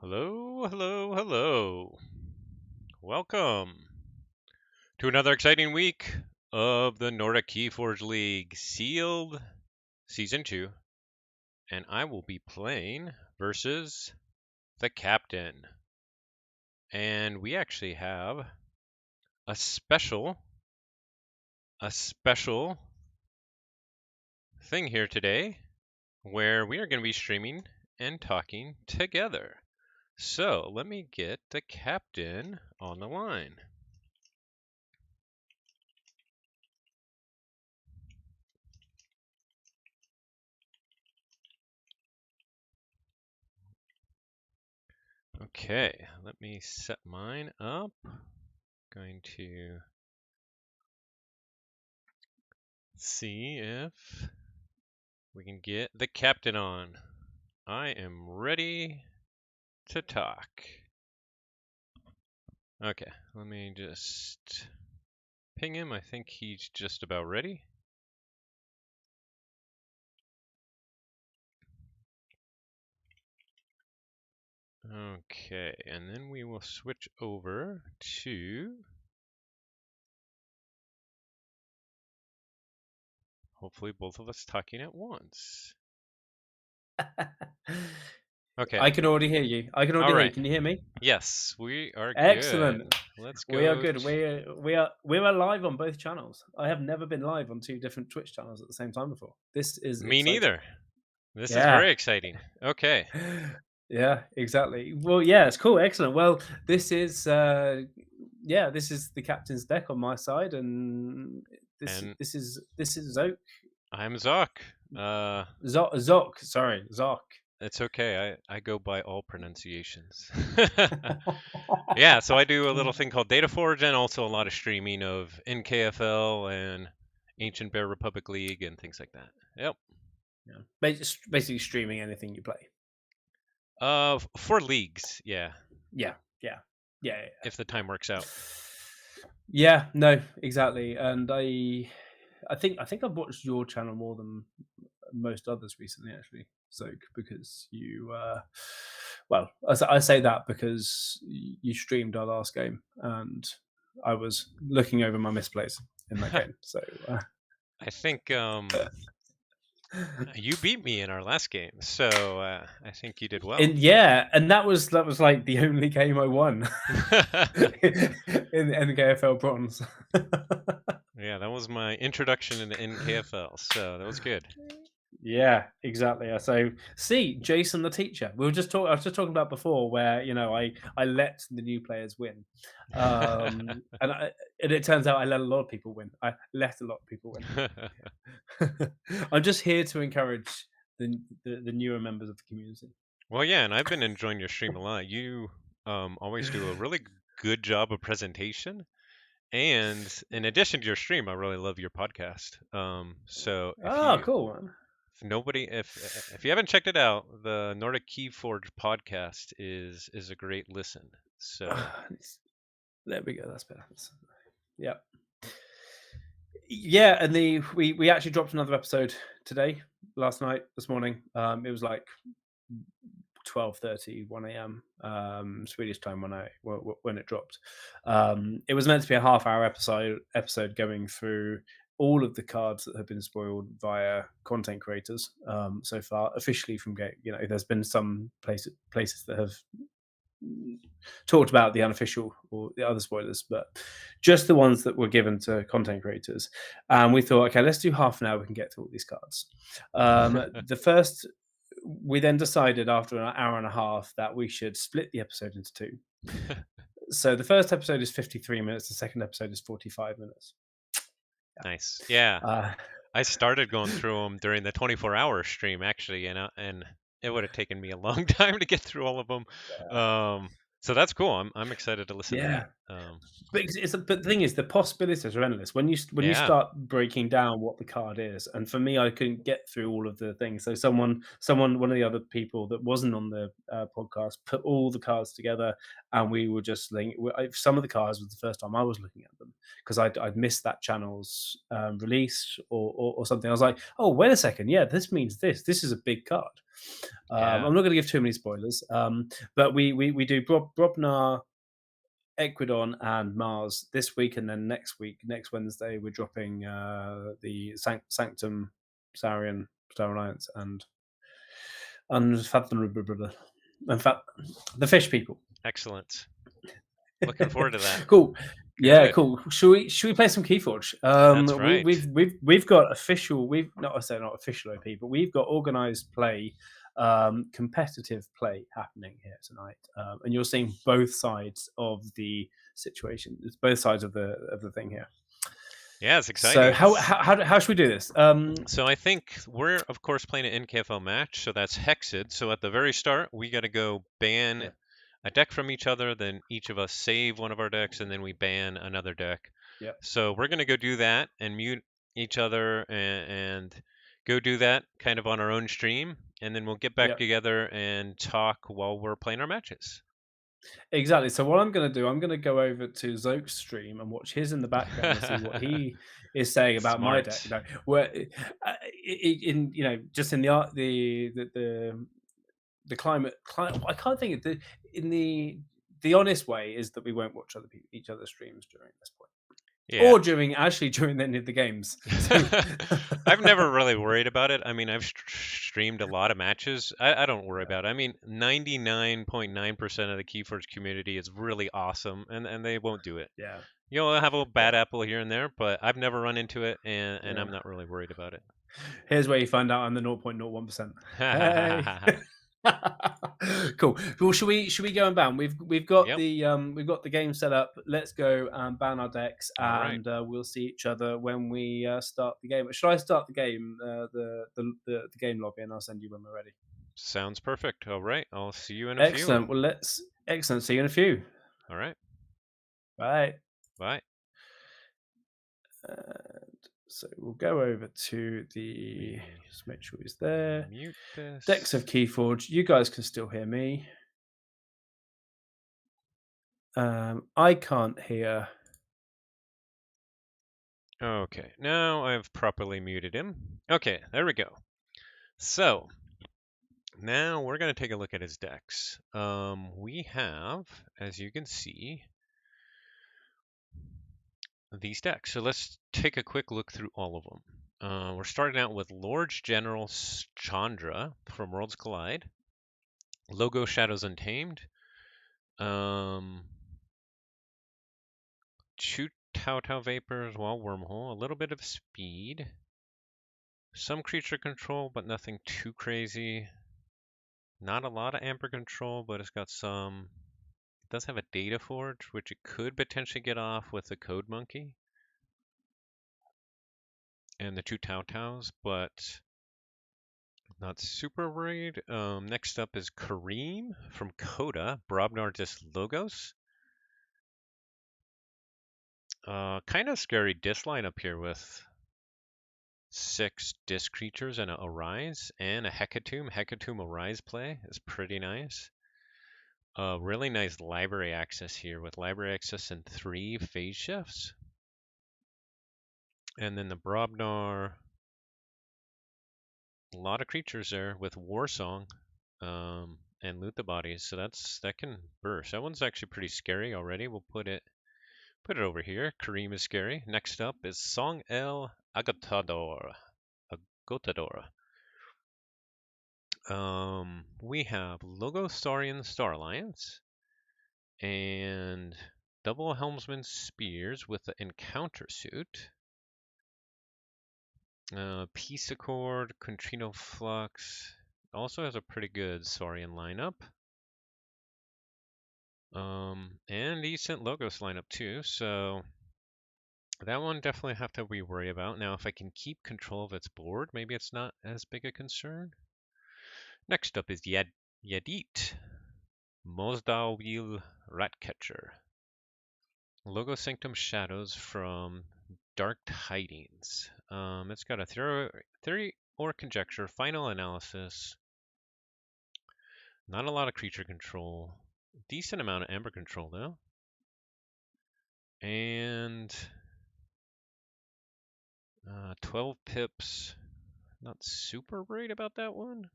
Hello, hello, hello. Welcome to another exciting week of the Nordic Keyforge League Sealed Season 2. And I will be playing versus the captain. And we actually have a special thing here today where we are going to be streaming and talking together. So let me get the captain on the line. Okay, let me set mine up. Going to see if we can get the captain on. I am ready to talk. Okay, let me just ping him. I think he's just about ready. Okay, and then we will switch over to hopefully both of us talking at once. Okay. I can already hear you. I can already hear you. Can you hear me? Yes, we are Excellent. good. Let's go. We are good. We are live on both channels. I have never been live on two different Twitch channels at the same time before. This is Me exciting. neither. This is Yeah. very exciting. Okay. Yeah, exactly. Well, yeah, it's cool. Excellent. Well, this is the captain's deck on my side, and this is Zoque. I'm Xoque. Zoc. Sorry, Zoc. It's okay. I go by all pronunciations. Yeah, so I do a little thing called Dataforge and also a lot of streaming of NKFL and Ancient Bear Republic League and things like that. Yep. Yeah. Basically streaming anything you play. For leagues, yeah. Yeah. If the time works out. Yeah, no, exactly. And I think I've watched your channel more than most others recently, actually, Zoque, because you well, I say that because you streamed our last game and I was looking over my misplays in that game. So I think you beat me in our last game, so I think you did well. and that was like the only game I won in NKFL Bronze. Yeah, that was my introduction into NKFL, so that was good. Yeah, exactly. So, see, Jason the teacher. I was just talking about before, where I let the new players win, and it turns out I let a lot of people win. I let a lot of people win. I'm just here to encourage the newer members of the community. Well, yeah, and I've been enjoying your stream a lot. You always do a really good job of presentation, and in addition to your stream, I really love your podcast. So if Cool, man. if you haven't checked it out, the Nordic Keyforge podcast is a great listen. So there we go. That's better. Yeah. Yeah, and we actually dropped another episode today, this morning. It was like 12:30, 1 a.m. Swedish time when it dropped. It was meant to be a half-hour episode going through all of the cards that have been spoiled via content creators so far. Officially, from game, there's been some places that have talked about the unofficial or the other spoilers, but just the ones that were given to content creators. And we thought, okay, let's do half an hour. We can get to all these cards. We then decided after an hour and a half that we should split the episode into two. So the first episode is 53 minutes. The second episode is 45 minutes. Yeah. Nice. Yeah. I started going through them during the 24-hour stream, actually, and it would have taken me a long time to get through all of them. Yeah. So that's cool. I'm excited to listen to that. But the thing is, the possibilities are endless when you start breaking down what the card is. And for me, I couldn't get through all of the things. So one of the other people that wasn't on the podcast put all the cards together, and we were just some of the cards was the first time I was looking at them because I'd missed that channel's release or something. I was like, oh, wait a second, yeah, this means this. This is a big card. Yeah. I'm not going to give too many spoilers, but we do Brobnar, Equidon, and Mars this week, and then next week, next Wednesday, we're dropping the Sanctum, Saurian, Star Alliance, and Unfathomable, the Fish People. Excellent. Looking forward to that. Cool. Yeah, Good. cool. Should we play some Keyforge? That's right. We've got official. We've not I say not official OP, but we've got organised play, competitive play happening here tonight, and you're seeing both sides of the situation. It's both sides of the thing here. Yeah, it's So exciting. how should we do this? So I think we're of course playing an NKFL match, so that's hexed. So at the very start, we got to go ban Yeah, a deck from each other, then each of us save one of our decks, and then we ban another deck. yeah, So we're gonna go do that and mute each other and go do that kind of on our own stream, and then we'll get back yeah. together and talk while we're playing our matches. Exactly. So what I'm going to do, I'm going to go over to Zoke's stream and watch his in the background and see what he is saying about my deck. Smart. You know, where in just in the art, the climate. I can't think of in the honest way is that we won't watch each other's streams during this point, Yeah. or during any of the games. So, I've never really worried about it. I mean, I've streamed a lot of matches. I don't worry yeah, about it. I mean, 99.9% of the Keyforge community is really awesome, and they won't do it. yeah, You'll have a yeah, bad apple here and there, but I've never run into it, and yeah. I'm not really worried about it. Here's where you find out I'm the 0.01%. Hey. Cool. Well, should we go and ban? Yep. We've got the game set up. Let's go and ban our decks, All right. and we'll see each other when we start the game. Should I start the game, the game lobby, and I'll send you when we're ready. Sounds perfect. All right. I'll see you in a few. Excellent. Well, excellent. See you in a few. All right. Bye. Bye. And so we'll go over to the. Just make sure he's there. Mute this. Decks of Keyforge. You guys can still hear me. I can't hear. Okay. Now I've properly muted him. Okay. There we go. So now we're going to take a look at his decks. We have, as you can see, these decks. So let's take a quick look through all of them. We're starting out with Lord's General Chandra from Worlds Collide, Logo Shadows Untamed, Two Tau Vapors, Wall Wormhole, a little bit of speed, some creature control, but nothing too crazy. Not a lot of Amber control, but it's got some. It does have a Data Forge, which it could potentially get off with the Code Monkey and the two Taus, but not super worried. Next up is Kareem from Coda, Brobnar Dis Logos. Kind of scary disc line up here with 6 disc creatures and a Arise and a Hecatomb. Hecatomb Arise play is pretty nice. Really nice library access here with library access and 3 phase shifts. And then the Brobnar, a lot of creatures there with War Song and Loot the Bodies. So that can burst. That one's actually pretty scary already. We'll put it over here. Kareem is scary. Next up is Song El Agotador. Agotador. We have Logo Saurian Star Alliance and Double Helmsman Spears with the Encounter Suit. Peace Accord, Contrino Flux. Also has a pretty good Saurian lineup. And decent Logos lineup too, so that one definitely have to be worried about. Now, if I can keep control of its board, maybe it's not as big a concern. Next up is Yedit, Mozdawil Ratcatcher. Logo Sanctum Shadows from Dark Tidings. It's got a theory or conjecture, final analysis. Not a lot of creature control. Decent amount of amber control though. And 12 pips. Not super worried about that one.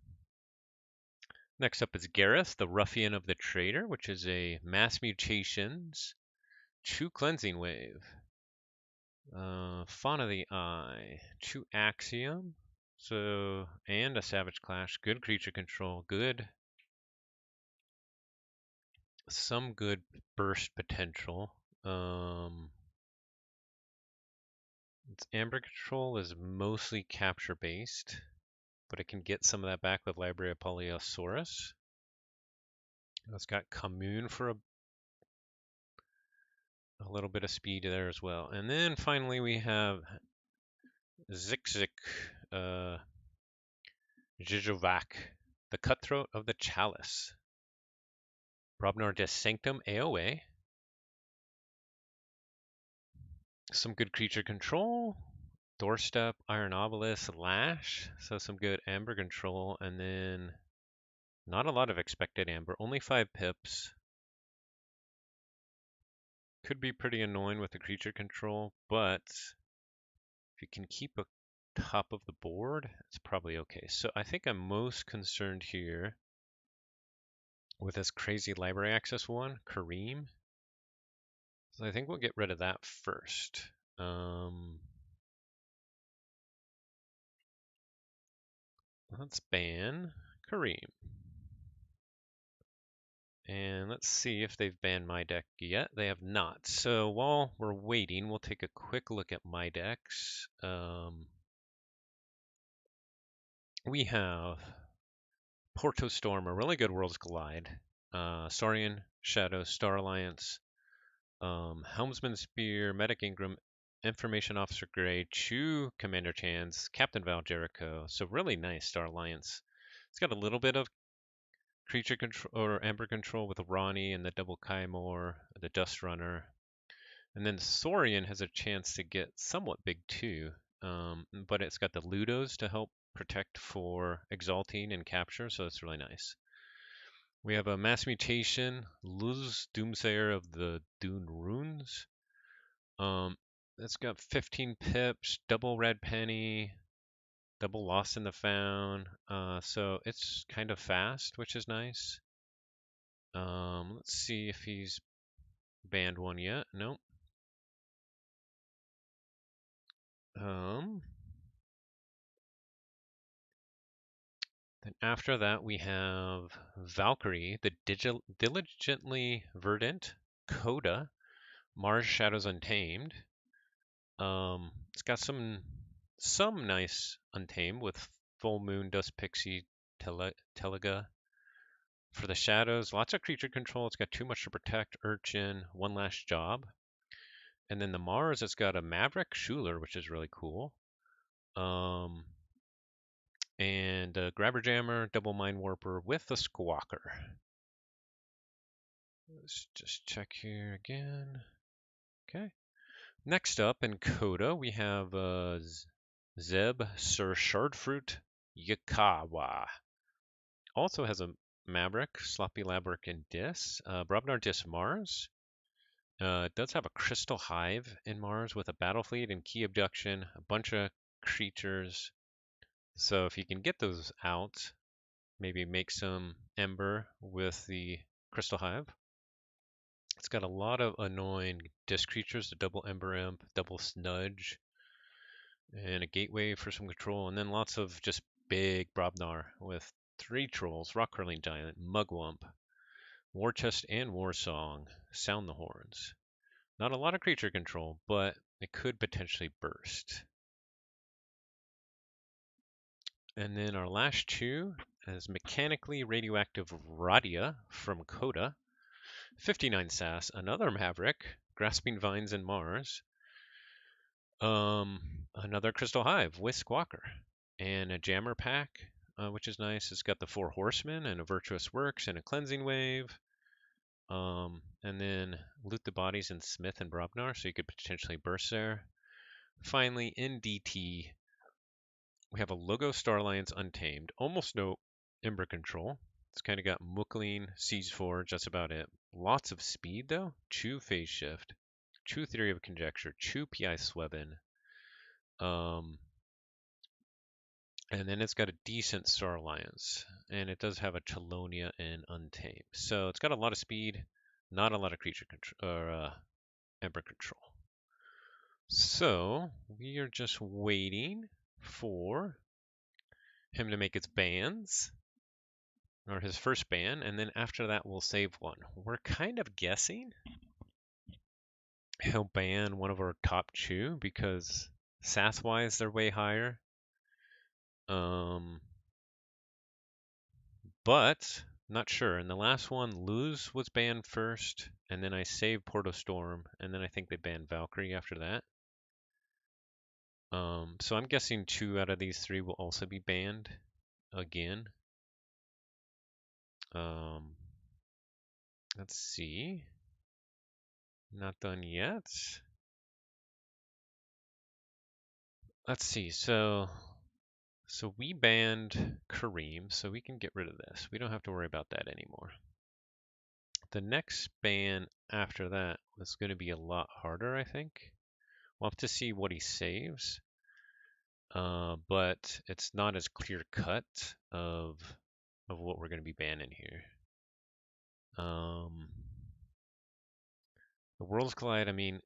Next up is Gareth, the Ruffian of the Trader, which is a Mass Mutations True Cleansing Wave. Fawn of the Eye, True Axiom, so, and a Savage Clash, good creature control, some good burst potential. Its Amber control is mostly capture based, but it can get some of that back with Library of Polyosaurus. It's got Commune for a little bit of speed there as well. And then finally we have Zikzik, Zizhovac, the Cutthroat of the Chalice. Brobnar Des Sanctum AOA. Some good creature control. Doorstep, Iron Obelisk, Lash. So some good Amber control. And then not a lot of expected Amber. Only 5 pips. Could be pretty annoying with the creature control, but if you can keep a top of the board, it's probably okay. So I think I'm most concerned here with this crazy library access one, Kareem. So I think we'll get rid of that first. Let's ban Kareem. And let's see if they've banned my deck yet. They have not. So while we're waiting, we'll take a quick look at my decks. We have Porto Storm, a really good Worlds Collide. Saurian, Shadow, Star Alliance, Helmsman Spear, Medic Ingram, Information Officer Gray, Chew, Commander Chance, Captain Val Jericho. So really nice Star Alliance. It's got a little bit of creature control or amber control with Ronnie and the double Kaimor, the Dust Runner. And then Saurian has a chance to get somewhat big too. But it's got the Ludos to help protect for exalting and capture, so it's really nice. We have a Mass Mutation, Luz, Doomsayer of the Dune Runes. It's got 15 pips, double Red Penny, double Lost in the Found. So it's kind of fast, which is nice. Let's see if he's banned one yet. Nope. Then after that we have Valkyrie, the Diligently Verdant, Coda, Mars Shadows Untamed. It's got some nice Untamed with Full Moon, Dust Pixie, Telega. For the Shadows, lots of creature control. It's got too much to protect, Urchin, One Last Job. And then the Mars, it's got a Maverick Schuler, which is really cool. And a Grabber Jammer, Double Mind Warper with a Squawker. Let's just check here again. Okay. Next up in Coda, we have Zeb Sir Shardfruit Yakawa. Also has a Maverick, Sloppy Labyrinth, and Dis. Brobnar Dis Mars. It does have a Crystal Hive in Mars with a Battle Fleet and Key Abduction, a bunch of creatures. So if you can get those out, maybe make some Ember with the Crystal Hive. It's got a lot of annoying disc creatures, the double Ember Imp, double Snudge, and a Gateway for some control, and then lots of just big Brobnar with 3 Trolls, Rock Curling Giant, Mugwump, War Chest, and War Song. Sound the Horns. Not a lot of creature control, but it could potentially burst. And then our last 2 is Mechanically Radioactive Radia from Coda. 59 sass, another Maverick, Grasping Vines and Mars. Another Crystal Hive with Squawker. And a Jammer pack, which is nice. It's got the 4 Horsemen and a Virtuous Works and a Cleansing Wave. And then Loot the Bodies in Smith and Brobnar, so you could potentially burst there. Finally, in DT, we have a Logo Star Alliance Untamed. Almost no Ember control. It's kind of got Mookling, Siege Forge, that's about it. Lots of speed though. Chew Phase Shift, Chew Theory of Conjecture, Chew PI Swebin. And then it's got a decent Star Alliance. And it does have a Chelonia and Untamed. So it's got a lot of speed, not a lot of creature control or Ember control. So we are just waiting for him to make his bans, or his first ban, and then after that we'll save one. We're kind of guessing he'll ban one of our top two because Sath-wise they're way higher. But not sure. In the last one, Luz was banned first, and then I saved Porto Storm, and then I think they banned Valkyrie after that. So I'm guessing 2 out of these 3 will also be banned again. Let's see. Not done yet. Let's see. So we banned Kareem, so we can get rid of this. We don't have to worry about that anymore. The next ban after that was going to be a lot harder, I think. We'll have to see what he saves. But it's not as clear cut of what we're going to be banning here. The World's Collide, I mean,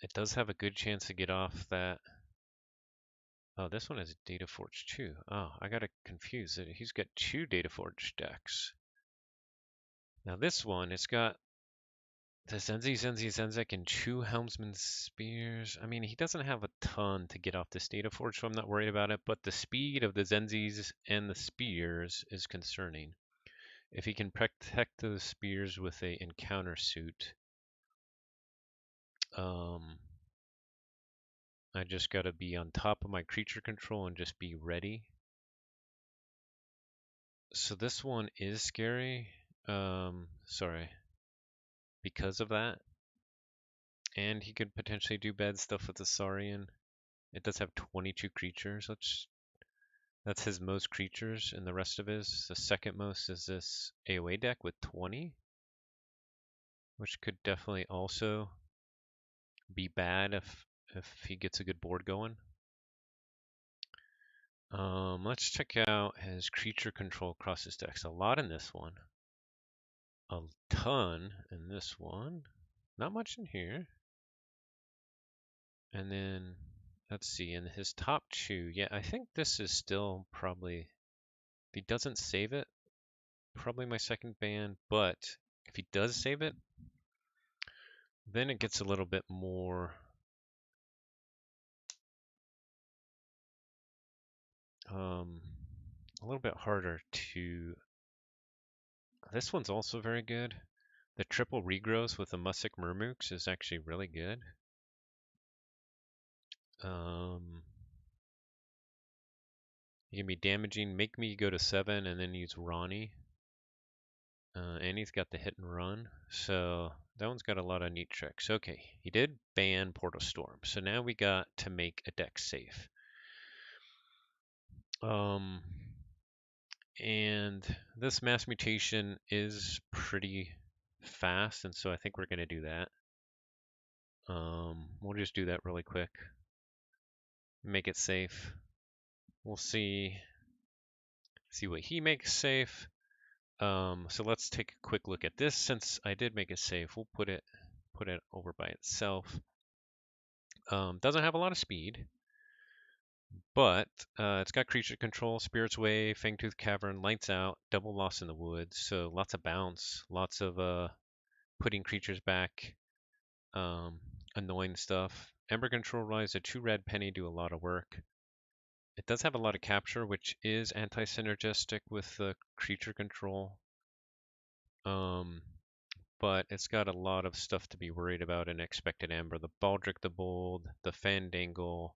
it does have a good chance to get off that. Oh, this one is Data Forge too. Oh, I got it confused. He's got 2 Data Forge decks. Now this one, it's got the Zenzek, and 2 Helmsman Spears. I mean, he doesn't have a ton to get off this Data Forge, so I'm not worried about it. But the speed of the Zenzis and the Spears is concerning. If he can protect those Spears with a encounter suit, I just gotta be on top of my creature control and just be ready. So this one is scary. Sorry. Because of that. And he could potentially do bad stuff with the Saurian. It does have 22 creatures. That's his most creatures, and the rest of his. The second most is this AoA deck with 20, which could definitely also be bad if he gets a good board going. Let's check out his creature control across his decks. A lot in this one. A ton in this one. Not much in here. And then, let's see, in his top 2, yeah, I think this is still probably, if he doesn't save it, probably my second ban, but if he does save it, then it gets a little bit more a little bit harder to. This one's also very good. The triple regrowth with the Mussik Murmooks is actually really good. He can be damaging, make me go to 7 and then use Ronnie. And he's got the hit and run, so that one's got a lot of neat tricks. Okay, he did ban Portal Storm, so now we got to make a deck safe. And this mass mutation is pretty fast, and so I think we're going to do that. We'll just do that really quick. Make it safe. We'll see what he makes safe. So let's take a quick look at this. Since I did make it safe, we'll put it over by itself. Doesn't have a lot of speed, but it's got creature control, Spirit's Way, Fangtooth Cavern, Lights Out, Double Lost in the Woods. So lots of bounce, lots of putting creatures back, annoying stuff. Ember Control Rise, a 2 red penny do a lot of work. It does have a lot of capture, which is anti-synergistic with the creature control. But it's got a lot of stuff to be worried about in Expected Amber. The Baldric the Bold, the Fandangle.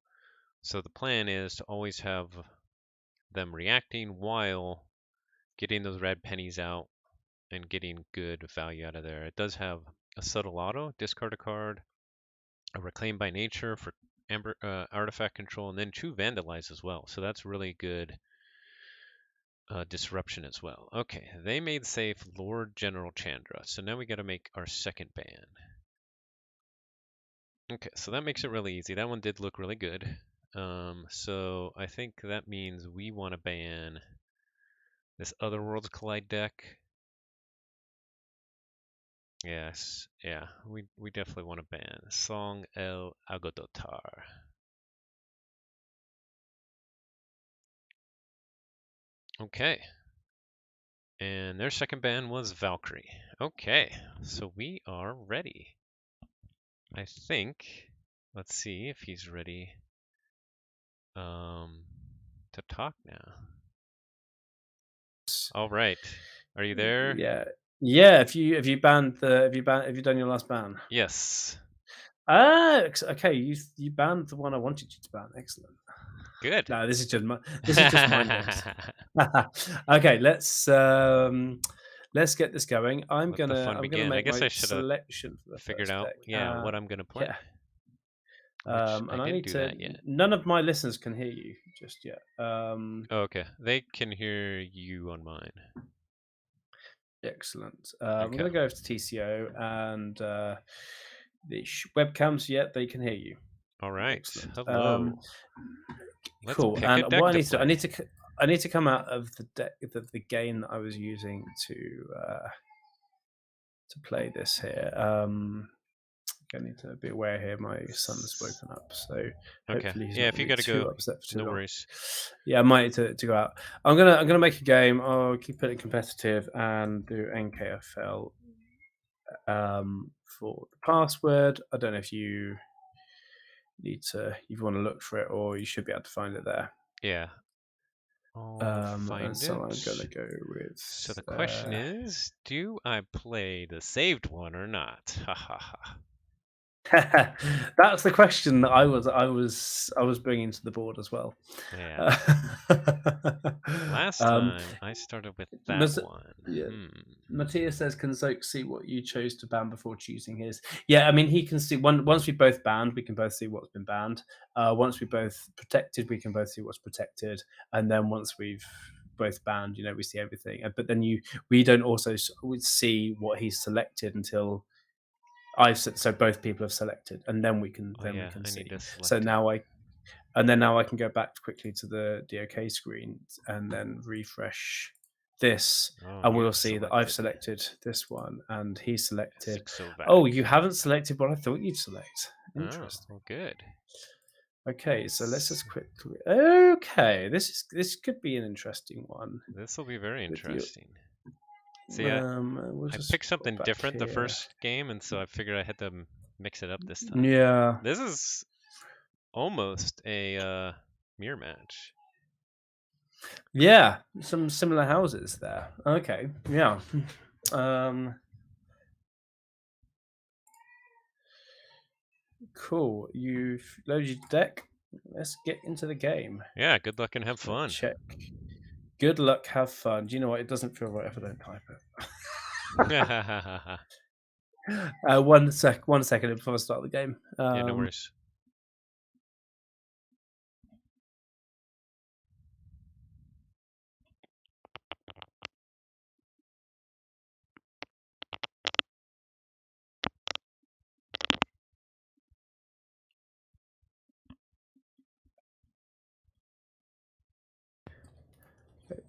So the plan is to always have them reacting while getting those red pennies out and getting good value out of there. It does have a Subtle Auto, discard a card, a Reclaim by Nature for Amber, artifact control, and then 2 Vandalize as well. So that's really good disruption as well. Okay, they made safe Lord General Chandra. So now we got to make our second ban. Okay, so that makes it really easy. That one did look really good. So I think that means we want to ban this Other Worlds Collide deck. Yes, yeah, we definitely want to ban Song El Agodotar. Okay. And their second ban was Valkyrie. Okay, so we are ready. I think. Let's see if he's ready to talk now. All right. Are you there? Yeah, yeah. Have you banned the have you done your last ban? Yes. Ah, okay. You banned the one I wanted you to ban. Excellent. Good. No, this is just mind games. Okay, let's get this going. Let the fun I'm gonna begin. I make guess my I should have selection for the figured first out, deck. yeah, what I'm gonna play, Yeah, which I and I didn't need do to. that yet. None of my listeners can hear you just yet. Oh, okay, they can hear you on mine. Excellent. I'm Okay. going to go over to TCO and the webcams. Yet they can hear you. All right. Excellent. Hello. Let's Cool. pick a And deck what to I play. need to I need to come out of the deck, the game that I was using to play this here. I need to be aware here. My son's woken up, so Okay. hopefully he's Yeah, not if going you to be gotta go, too upset for too no long. worries. Yeah, I might need to go out. I'm gonna make a game. I'll keep it competitive and do NKFL for the password. I don't know if you want to look for it, or you should be able to find it there. Yeah. I'll And find so I'm going to it. go with. So the question is, do I play the saved one or not? Ha ha ha. That's the question that I was bringing to the board as well. Yeah. Last um, time I started with that Mas- one. yeah, Hmm. Matthias says, "Can Zoke see what you chose to ban before choosing his?" Yeah, I mean, he can see. Once we both banned, we can both see what's been banned. Once we both protected, we can both see what's protected. And then once we've both banned, we see everything. But then we don't also see what he's selected until so both people have selected, and then we can Oh yeah, I need see. to So select it. now now I can go back quickly to the DOK screen and then refresh this, Oh, and we'll you've see that I've selected selected this one and he selected. Oh, you Xovac. haven't selected what I thought you'd select. Oh, Interesting. well, good. Okay, so let's just quickly. Okay, this could be an interesting one This will be very with you. interesting. See, I, We'll I just picked put something back different the here. first game, and so I figured I had to mix it up this time. Yeah, This is almost a mirror match. yeah, some similar houses there. Okay, yeah. Cool. You've loaded your deck. Let's get into the game. Yeah, good luck and have Just fun. check. Good luck. Have fun. Do you know what? It doesn't feel right if I don't type it. One second before I start the game. Yeah, no worries.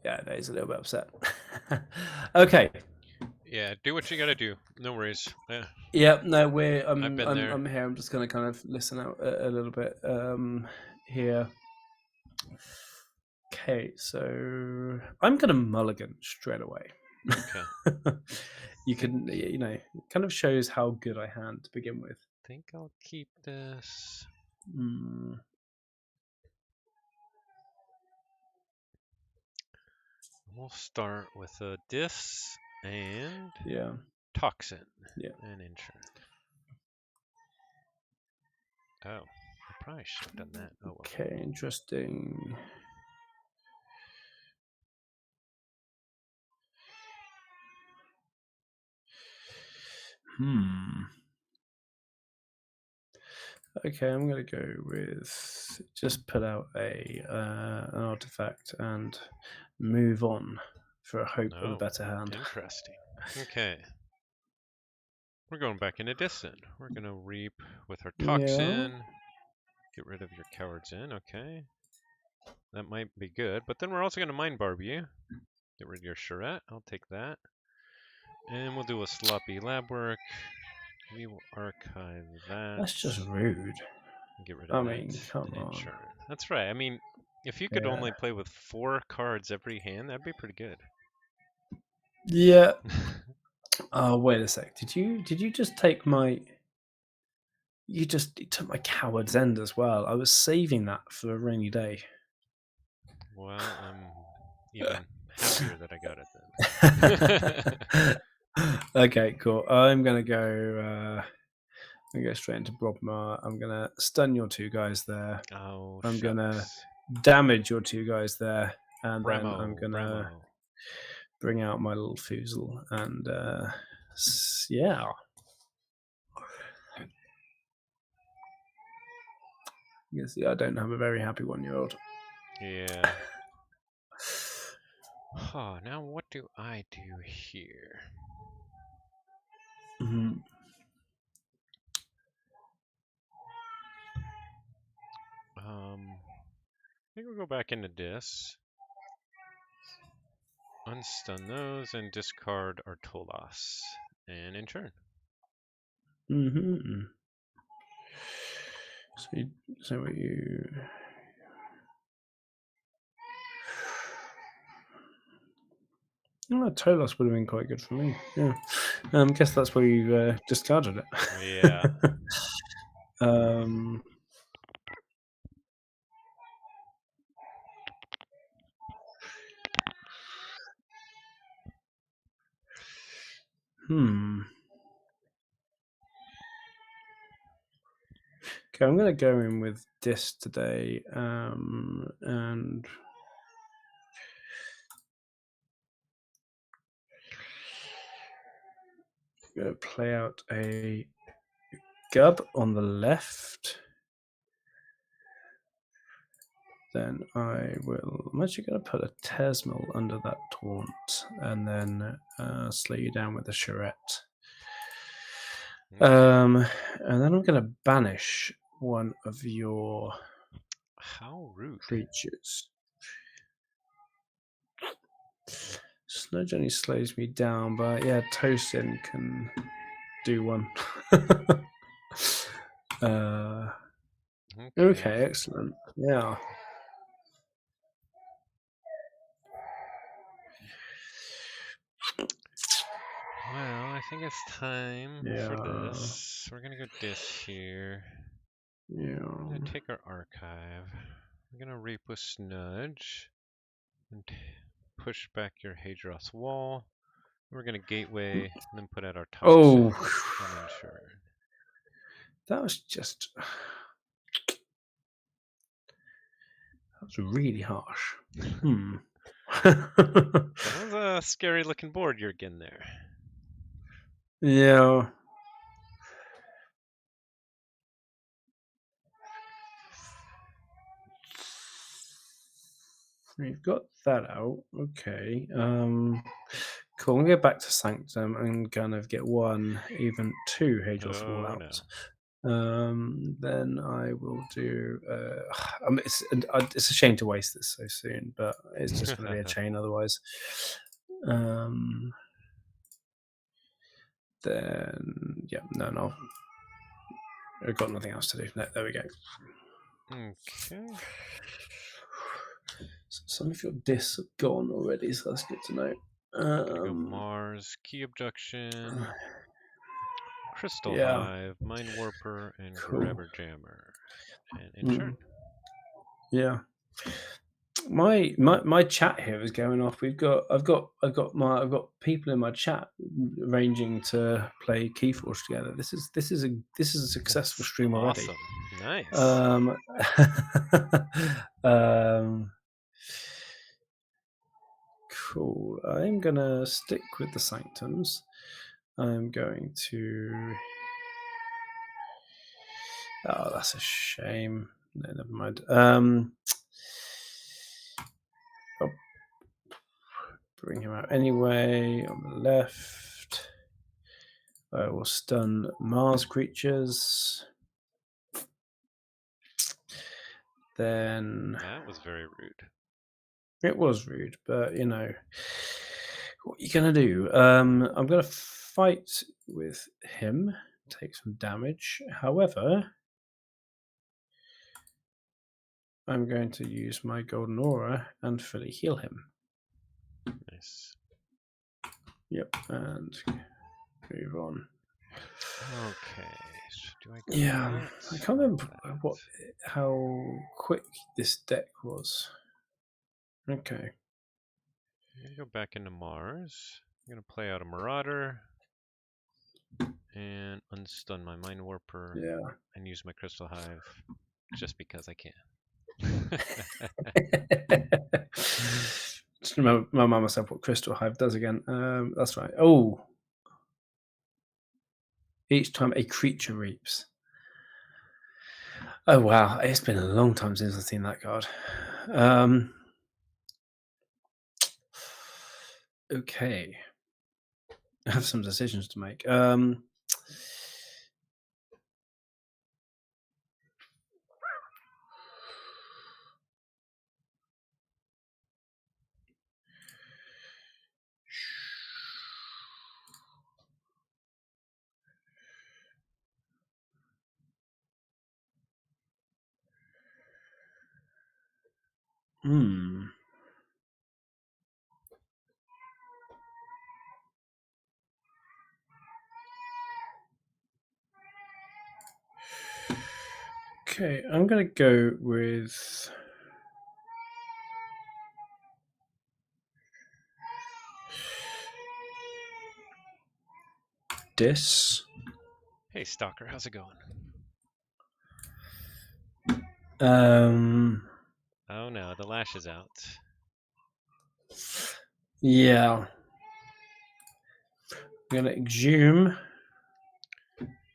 Yeah, no, he's a little bit upset. Okay. Yeah, do what you gotta do. No worries. Yeah, Yeah. No, I've been there. I'm here. I'm just gonna kind of listen out a little bit here. Okay, so I'm gonna mulligan straight away. Okay. You can, it kind of shows how good I hand to begin with. I think I'll keep this. We'll start with a dis and Yeah. toxin Yeah. and insurance. Oh, I probably should have done that. Oh well. Okay, interesting. Okay, I'm gonna go with just put out an artifact and move on for a hope of a better hand. Interesting. Okay. We're going back into distant. We're gonna reap with our toxin. Get rid of your Coward's Inn. Okay. That might be good. But then we're also going to Mind Barb you. Get rid of your Charette. I'll take that. And we'll do a sloppy lab work. We will archive that. That's just rude. Get rid I of that. mean, come And on. churn. That's right. I mean, if you could Yeah. only play with 4 cards every hand, that'd be pretty good. Yeah. Oh, wait a sec. Did you just take my? You took my Coward's End as well. I was saving that for a rainy day. Well, I'm even happier that I got it then. Okay, cool. I'm gonna go. I'm gonna go straight into Brobmar. I'm gonna stun your 2 guys there. Oh, I'm gonna shucks. damage your 2 guys there, and then I'm Bramo, gonna bramo. bring out my little foozle and yeah. You can see I don't have a very happy 1-year-old. Yeah. Oh, now what do I do here? Mm-hmm. I think we'll go back into Dis, unstun those, and discard our Tolas, and in turn. Mm-hmm. So what you? Oh, Tolos would have been quite good for me. Yeah. Guess that's where you discarded it. Yeah. um. Hmm. Okay, I'm going to go in with this today, and I'm going to play out a Gub on the left. Then I'm actually going to put a Tesmil under that taunt, and then slow you down with a Charette. Okay. And then I'm going to banish one of your How rude. creatures. Sludge only slows me down, but yeah, Tosin can do one. Okay, excellent. Yeah. Well, I think it's time for this. We're gonna go Dis here. Yeah. We're gonna take our archive. We're gonna reap with Snudge and push back your Hadros wall. We're gonna gateway and then put out our toxins and ensure. That was just. That was really harsh. That was a scary looking board you're getting there. Yeah. We've got that out. Okay. Cool. I'm gonna go back to Sanctum and kind of get 1, even 2 Hadros wall out. No. Then I will do. It's a shame to waste this so soon, but it's just going to be a chain otherwise. Then yeah, no. I've got nothing else to do. No, there we go. Okay. So some of your discs have gone already, so that's good to know. Go Mars, Key Abduction, Crystal Hive, Mind Warper, and Grabber Jammer, and in turn. Yeah. My chat here is going off. I've got people in my chat arranging to play Keyforge together. This is a successful stream already. Awesome. Nice. Cool. I'm gonna stick with the Sanctums. I'm going to. Oh, that's a shame. No, never mind. I'll bring him out anyway. On the left, I will stun Mars creatures. then That was very rude. it was rude, but you know, what are you gonna do? I'm gonna fight with him, take some damage. However, I'm going to use my golden aura and fully heal him. Nice. Yep, and move on. Okay. So do I go Yeah, that? I can't Or remember that? how quick this deck was. Okay. I'm gonna go back into Mars. I'm gonna play out a Marauder and unstun my Mind Warper Yeah. and use my Crystal Hive just because I can. Just remind myself what Crystal Hive does again. That's right. Oh, each time a creature reaps. Oh wow, it's been a long time since I've seen that card. Okay, I have some decisions to make. Hmm. Okay, I'm gonna go with this. Hey, Stalker, how's it going? Um. Oh no, the lash is out. Yeah. I'm gonna exhume.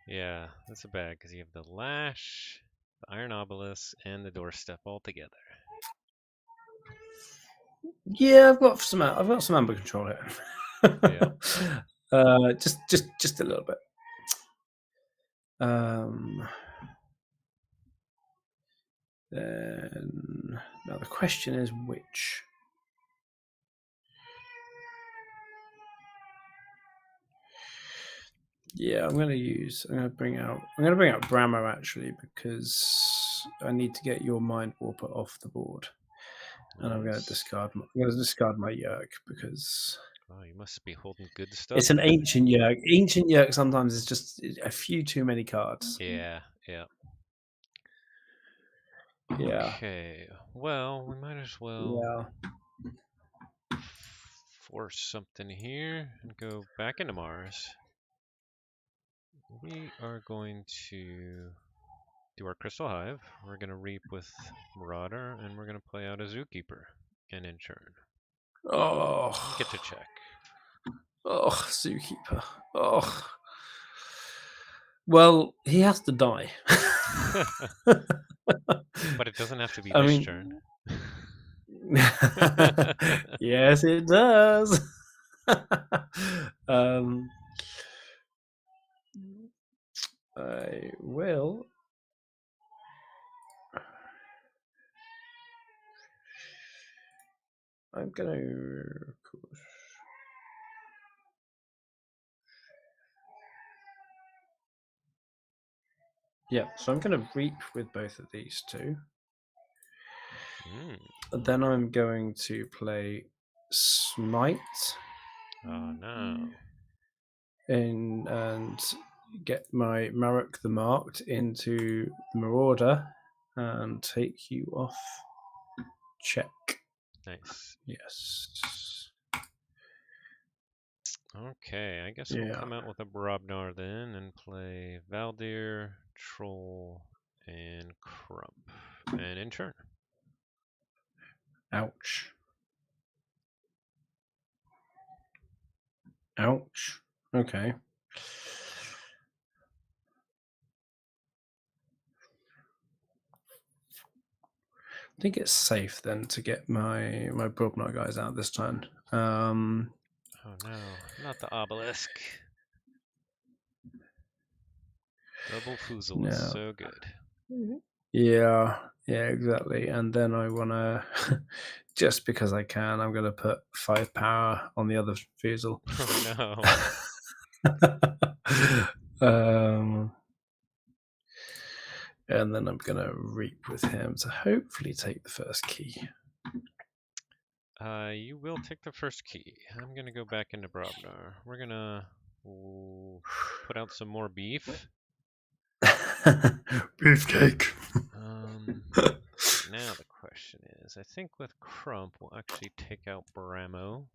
Yeah, that's a bad because you have the lash, the Iron Obelisk, and the doorstep all together. Yeah, I've got some amber control here. Yeah. Just a little bit. Then now the question is which. Yeah, I'm gonna bring out Brahma actually because I need to get your Mind Warper off the board, and I'm gonna Nice. discard my Yerk because Oh, you must be holding good it's stuff an then. ancient Yerk. Ancient Yerk sometimes is just a few too many cards. Yeah, yeah. Yeah, Okay, well, we might as well yeah. force something here and go back into Mars. We are going to do our Crystal Hive. We're going to reap with Marauder, and we're going to play out a Zookeeper and in turn. And get to Oh, check. Zookeeper. Oh, well, he has to die. But it doesn't have to be I this mean, turn. yes, it does. um, I will. I'm gonna. Yeah, so I'm gonna reap with both of these two. Mm. And then I'm going to play Smite Oh no. and get my Marek the Marked into the Marauder and take you off. Check. Nice. Yes. Okay, I guess we'll Yeah. come out with a Brobnar then and play Valdir, Troll, and Crump. And in turn. Ouch. Ouch. Okay. I think it's safe then to get my Brobnar guys out this turn. Oh no, not the obelisk. Double Foozle is No. so good. Yeah. Yeah, exactly. And then I want to, just because I can, I'm going to put 5 power on the other refusal. Oh no. um, and then I'm going to reap with him to hopefully take the first key. You will take the first key. I'm gonna go back into Brobnar. We're gonna put out some more beef. Beefcake. Now the question is, I think with Crump we'll actually take out Baramo.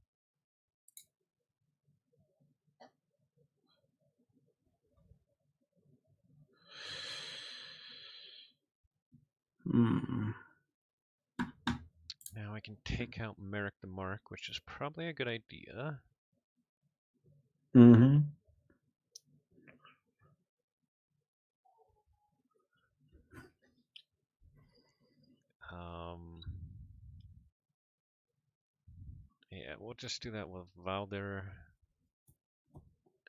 Hmm. Now I can take out Merrick the Mark, which is probably a good idea. Mm-hmm. Um, yeah, we'll just do that with Valder.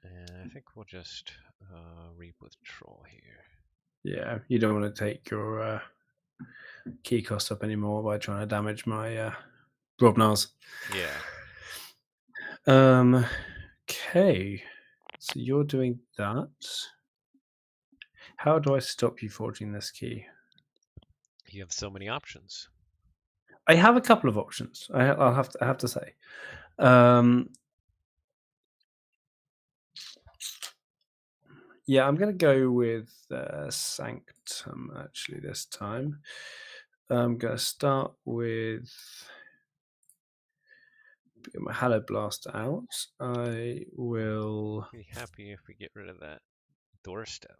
And I think we'll just reap with Troll here. Yeah, you don't want to take your key cost up anymore by trying to damage my Brobnars. Yeah. Okay. So you're doing that. How do I stop you forging this key? You have so many options. I have a couple of options. I have to say. Yeah, I'm going to go with Sanctum actually this time. I'm going to start with get my Hallow Blast out. I will. Be happy if we get rid of that doorstep.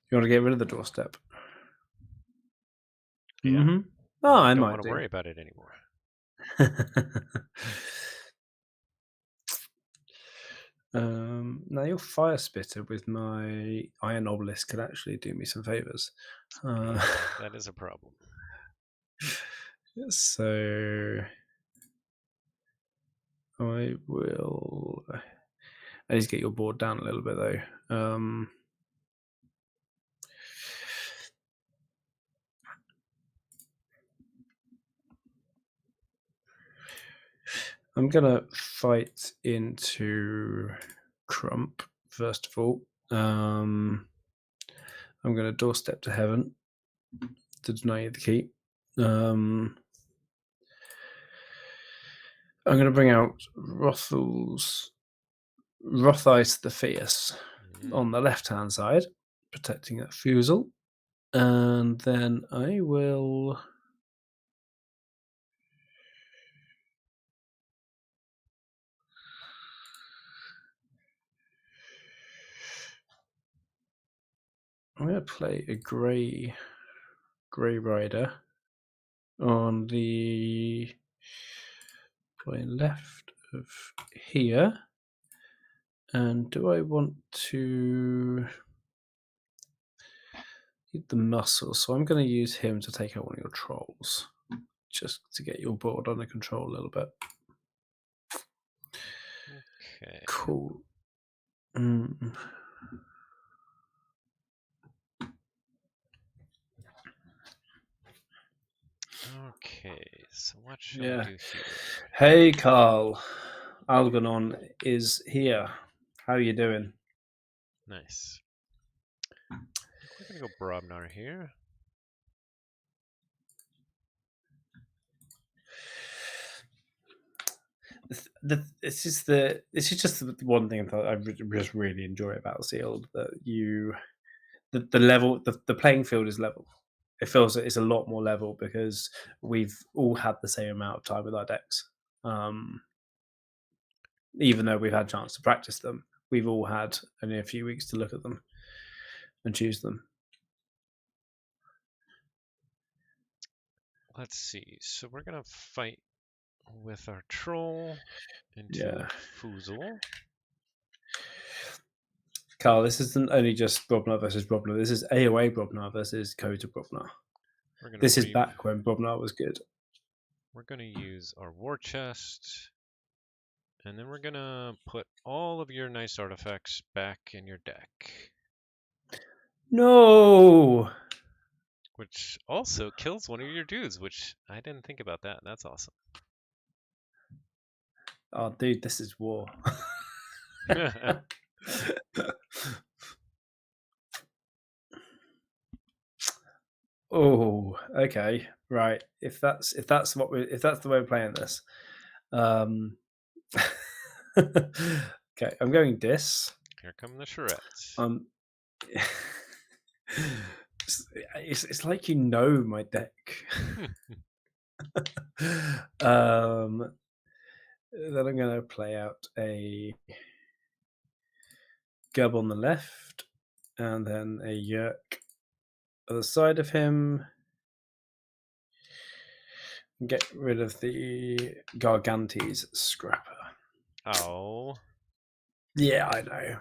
You want to get rid of the doorstep? Yeah. Mm-hmm. Oh, Then I I don't might want to do. worry about it anymore. Now your Fire Spitter with my Iron Obelisk could actually do me some favors. Yeah, that is a problem. So I will. I need to get your board down a little bit though. I'm gonna fight into Crump first of all. I'm gonna doorstep to heaven to deny you the key. I'm gonna bring out Rothice the Fierce on the left hand side, protecting that fusel. And then I will. I'm going to play a grey rider on the left of here. And do I want to get the muscle? So I'm going to use him to take out one of your trolls, just to get your board under control a little bit. Okay. Cool. Okay, so what shall we do here? Hey, Carl. Algernon is here. How are you doing? Nice. I think we're gonna go Brobnar here. This is just the one thing that I just really enjoy about Sealed, that the level, the playing field is level. It feels that it's a lot more level because we've all had the same amount of time with our decks. Even though we've had a chance to practice them, we've all had only a few weeks to look at them and choose them. Let's see. So we're gonna fight with our troll into Yeah. Fusel. Carl, this isn't only just Brobnar versus Brobnar. This is AOA Brobnar versus Kota Brobnar. This is back when Brobnar was good. We're gonna use our war chest, and then we're gonna put all of your nice artifacts back in your deck. No. which also kills one of your dudes, which I didn't think about that. That's awesome. Oh, dude, this is war. Oh, okay, right. If that's the way we're playing this, okay, I'm going dis. Here come the charrettes. It's like you know my deck. Then I'm going to play out a Gub on the left, and then a Yerk other side of him. Get rid of the Gargantes Scrapper. Oh. Yeah, I know.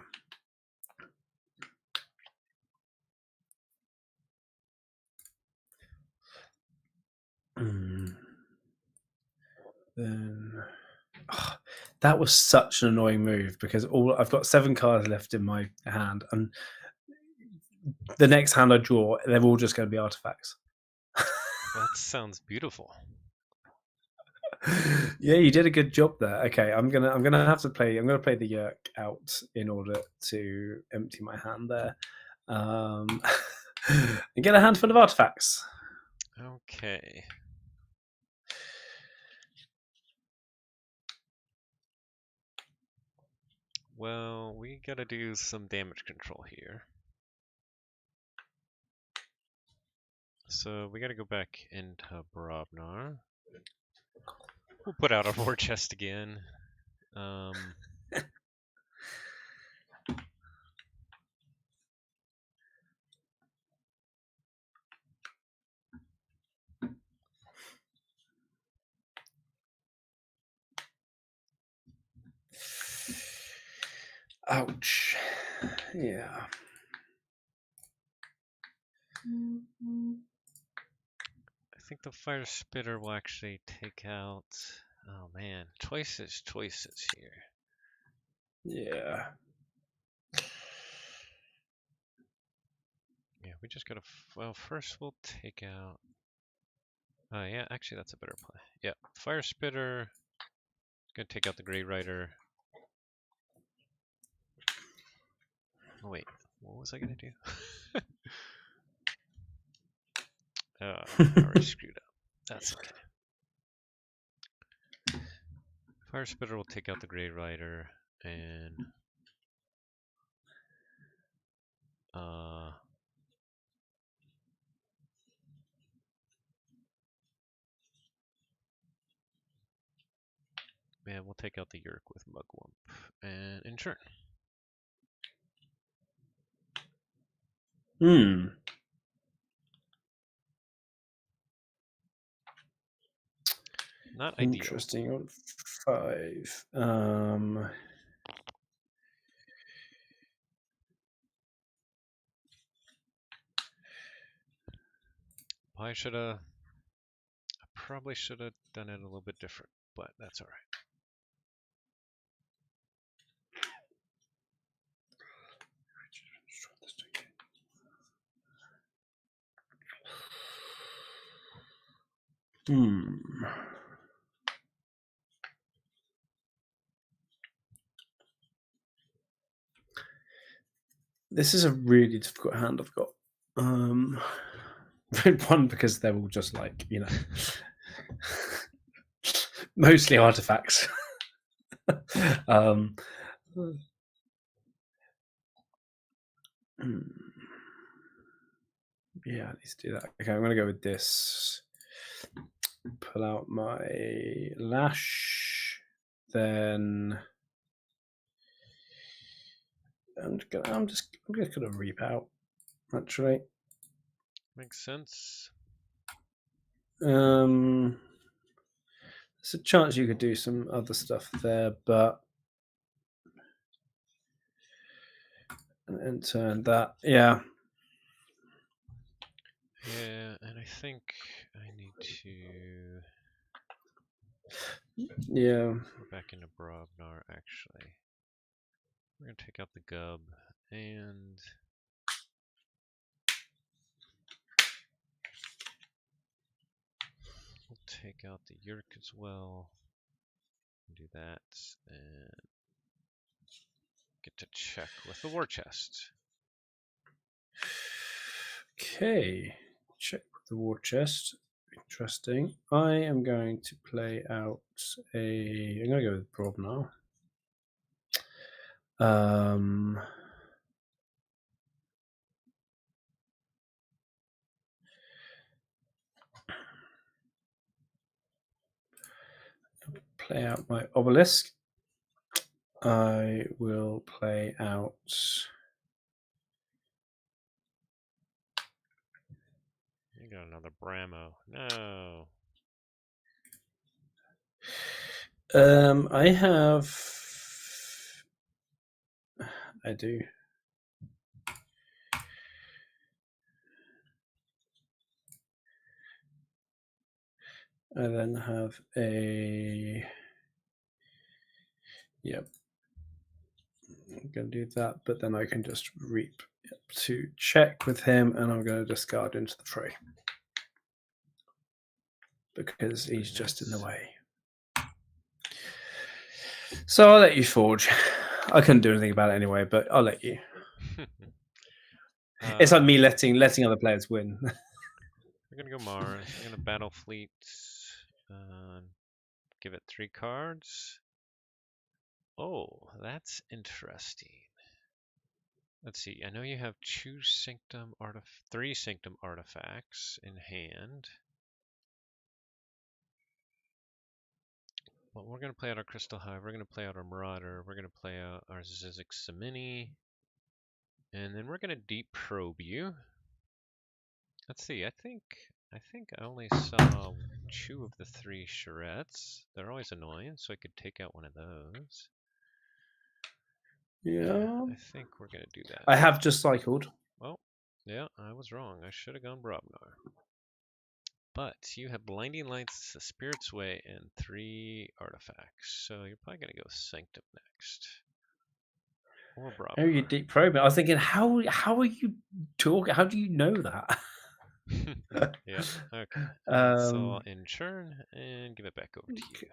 Then that was such an annoying move because I've got 7 cards left in my hand, and the next hand I draw, they're all just going to be artifacts. That sounds beautiful. Yeah, you did a good job there. Okay, I'm gonna have to play. I'm gonna play the Yerk out in order to empty my hand there, and get a handful of artifacts. Okay. Well, we gotta do some damage control here. So we gotta go back into Brobnar. We'll put out our war chest again. Ouch. Yeah. I think the fire spitter will actually take out. Oh man, choices here. Yeah. Yeah, we just gotta. Well, first we'll take out. Yeah, actually that's a better play. Yeah, fire spitter. Gonna take out the Grey Rider. Oh wait, what was I gonna do? I already screwed up. That's okay. Fire spitter will take out the Grey Rider and man, we'll take out the Yerk with Mugwump and in turn. Not ideal. Interesting. On 5. I probably should have done it a little bit different, but that's all right. This is a really difficult hand I've got. One, because they're all just like, mostly artifacts. Yeah, I need to do that. Okay, I'm going to go with this. Pull out my Lash. Then I'm just going to Reap out, actually. Makes sense. There's a chance you could do some other stuff there, but and turn that, yeah. Yeah, and I think I need to go back into Brobnar, actually. We're going to take out the Gub and We'll take out the Yerk as well. Do that and get to check with the war chest. Okay, check with the war chest. Interesting. I am going to play out a. I'm going to go with prob now. Play out my obelisk. I will play out. You got another Bramo. No. I have. I do. I then have a. Yep. I'm going to do that, but then I can just reap to check with him, and I'm going to discard into the fray because he's just in the way. So I'll let you forge. I couldn't do anything about it anyway, but I'll let you. It's like me letting other players win. We're gonna go Mars. We're gonna battle fleet. Give it 3 cards. Oh, that's interesting. Let's see. I know you have 3 Sanctum artifacts in hand. Well, we're going to play out our Crystal Hive, we're going to play out our Marauder, we're going to play out our Zizix Samini, and then we're going to deep probe you. Let's see, I think I only saw 2 of the 3 charrettes. They're always annoying, so I could take out one of those. Yeah. I think we're going to do that. I have just cycled. Well, yeah, I was wrong. I should have gone Brobnar. But you have Blinding Lights, Spirit's Way, and 3 artifacts. So you're probably going to go Sanctum next. Or Brobnar. Oh, you deep probing. I was thinking, how are you talking? How do you know that? Yeah, okay. So I'll in churn and give it back over to you.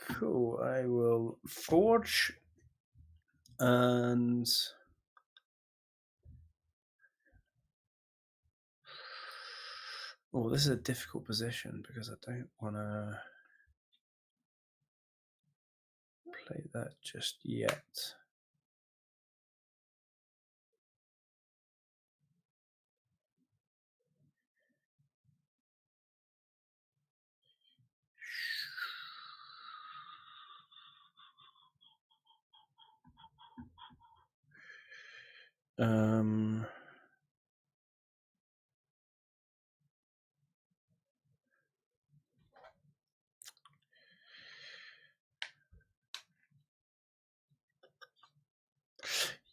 Cool. I will forge and oh, this is a difficult position because I don't want to play that just yet.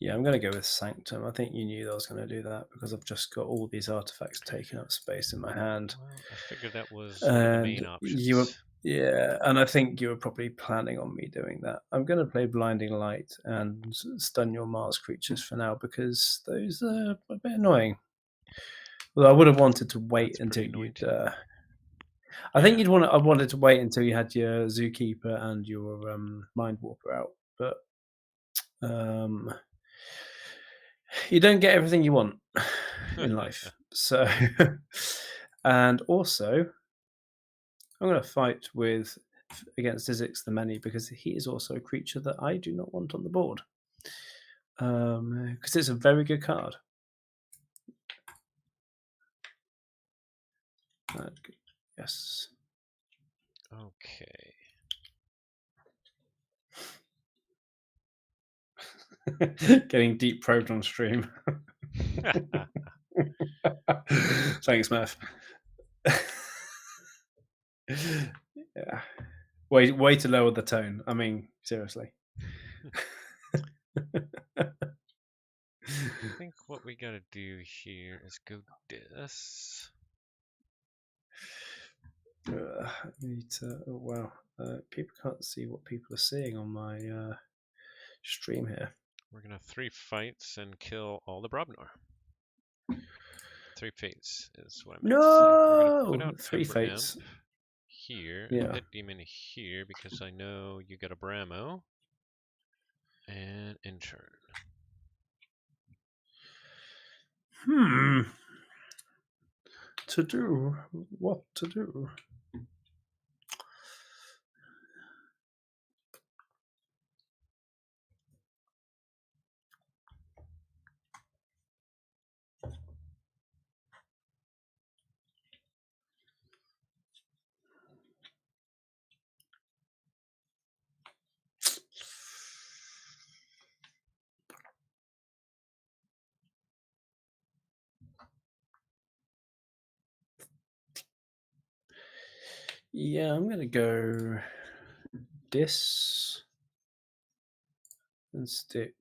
Yeah, I'm going to go with Sanctum. I think you knew that I was going to do that because I've just got all these artifacts taking up space in my hand. Well, I figured that was one of the main options. Yeah, and I think you were probably planning on me doing that. I'm going to play Blinding Light and stun your Mars creatures for now because those are a bit annoying. Well, I would have wanted to wait until you'd. I think I wanted to wait until you had your Zookeeper and your Mind Warper out, but you don't get everything you want in life. So, and also, I'm going to fight against Zizix the Many because he is also a creature that I do not want on the board. Because it's a very good card. Yes. Okay. Getting deep probed on stream. Thanks, Murph. Yeah. Way to lower the tone. I mean, seriously. I think what we gotta do here is go this. Oh wow, people can't see what people are seeing on my stream here. We're gonna 3 fights and kill all the Brobnar. 3 fates is what I meant to say. We're gonna put out 3 fates. here and Yeah. pit demon here because I know you got a Bramo. And intern. To do what to do? Yeah, I'm gonna go this and stick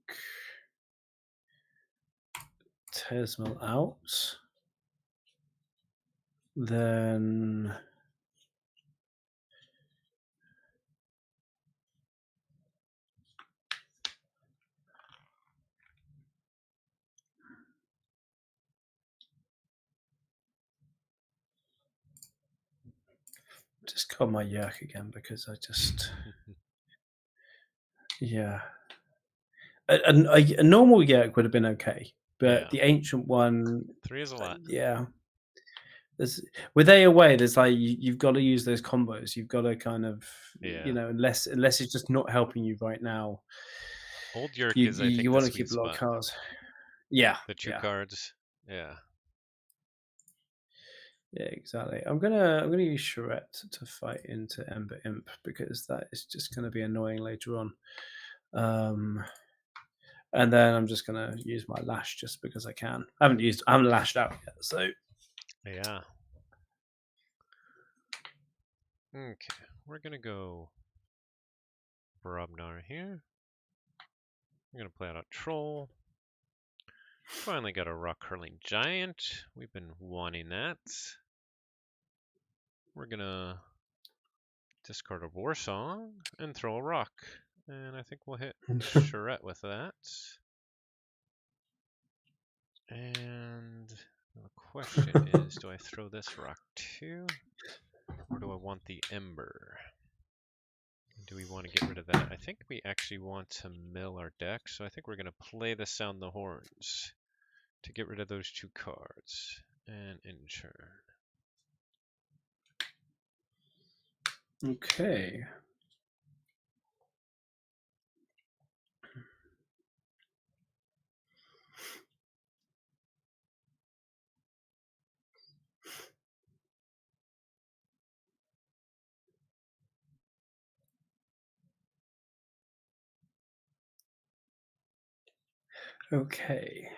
Tesmal out. Then just call my yak again because I just yeah. A normal yak would have been okay, but Yeah. the ancient one, 3 is a lot. yeah. With AOA, there's like you've got to use those combos. You've got to kind of, Yeah. unless it's just not helping you right now, Old Yerk you is, I think, you the want to sweet keep a lot of spot. cards. Yeah, The 2 yeah, cards. Yeah. yeah, exactly. I'm gonna use Charette to fight into Ember Imp because that is just gonna be annoying later on. And then I'm just gonna use my lash just because I can. I haven't lashed out yet, so Yeah. Okay. We're going to go Brobnar here. We're going to play out a Troll. Finally got a Rock Hurling Giant. We've been wanting that. We're going to discard a War Song and throw a rock. And I think we'll hit Charette with that. And the question is, do I throw this rock too? Or do I want the Ember? Do we want to get rid of that? I think we actually want to mill our deck, so I think we're going to play the Sound the Horns to get rid of those 2 cards. And intern. okay. Okay.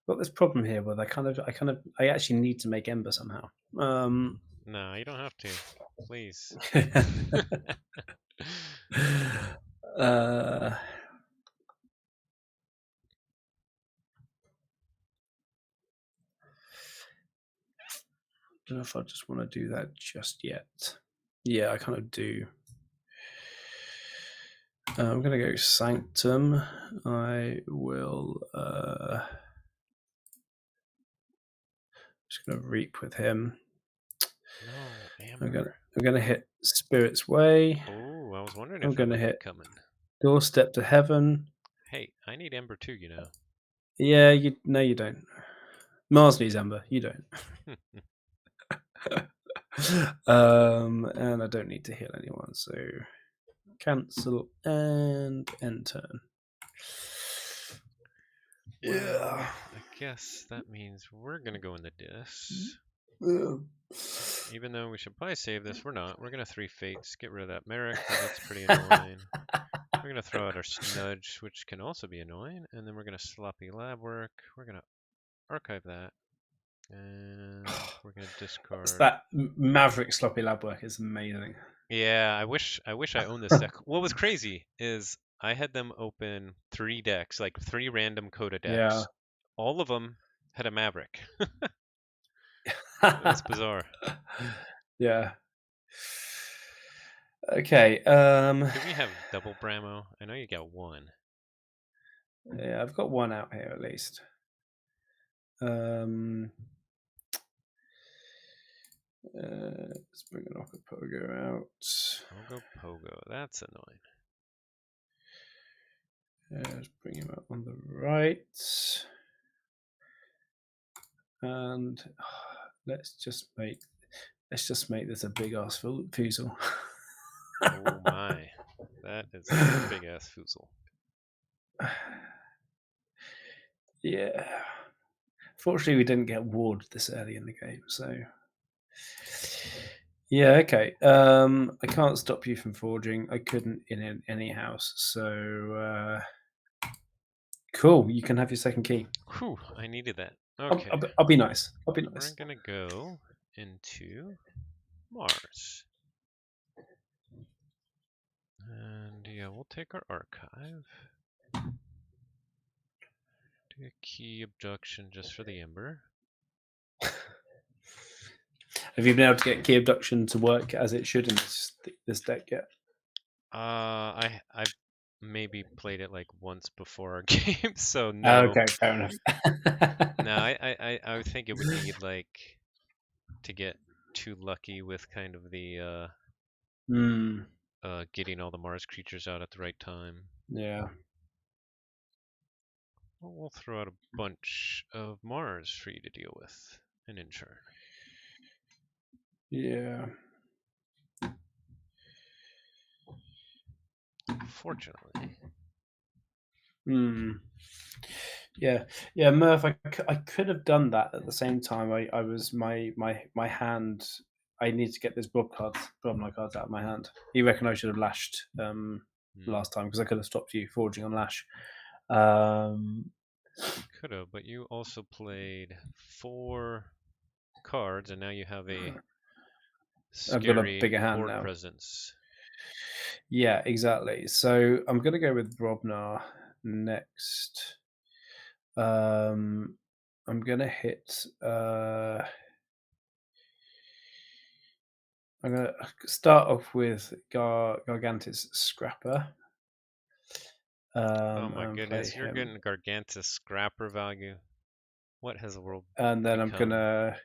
Got this problem here where I actually need to make Ember somehow. No, you don't have to. Please. uh, don't know if I just want to do that just yet. Yeah, I kind of do. I'm gonna go Sanctum. I will. Just gonna reap with him. No, I'm Amber. gonna hit Spirit's Way. Oh, I was wondering I'm if it gonna would be hit coming. Doorstep to Heaven. Hey, I need Ember too, you know. Yeah, you don't. Mars needs Ember. You don't. And I don't need to heal anyone, so cancel and end turn. Yeah. I guess that means we're going to go in the dis. Yeah. Even though we should probably save this, we're not. We're going to 3 Fates, get rid of that Merrick, because that's pretty annoying. We're going to throw out our Snudge, which can also be annoying. And then we're going to Sloppy Lab Work. We're going to archive that. And we're going to discard. That Maverick Sloppy Lab Work is amazing. Yeah, I wish I owned this deck. What was crazy is I had them open 3 decks, like 3 random Coda decks. Yeah. All of them had a Maverick. It was bizarre. Yeah. Okay. Do we have double Bramo? I know you got one. Yeah, I've got one out here at least. Let's bring an Pogo out. Pogo Pogo. That's annoying. Let's bring him out on the right. And let's just make this a big ass fusel. Oh my. That is a big ass foozle. Yeah. Fortunately, we didn't get ward this early in the game, so yeah. Okay. I can't stop you from forging. I couldn't in any house. So cool. You can have your second key. Whew, I needed that. I'll, Okay. I'll, I'll be nice. I'll be We're nice. gonna go into Mars. And yeah, we'll take our archive. Do a key abduction just for the Ember. Have you been able to get key abduction to work as it should in this deck yet? I maybe played it like once before our game, so no. Okay, fair enough. No, I think it would need like to get too lucky with kind of the getting all the Mars creatures out at the right time. Yeah. Well, we'll throw out a bunch of Mars for you to deal with and in turn. Yeah. Fortunately. Yeah, Murph. I could have done that at the same time. I was my hand. I need to get this blob cards out of my hand. You reckon I should have lashed last time because I could have stopped you forging on lash. Could have, but you also played 4 cards, and now you have a I've got a scary bigger hand board now. presence. Yeah, exactly. So I'm gonna go with Brobnar next. I'm gonna hit. I'm gonna start off with Gargantis Scrapper. Oh my And play goodness, you're him, getting Gargantus scrapper value. What has the world and then I'm become? gonna.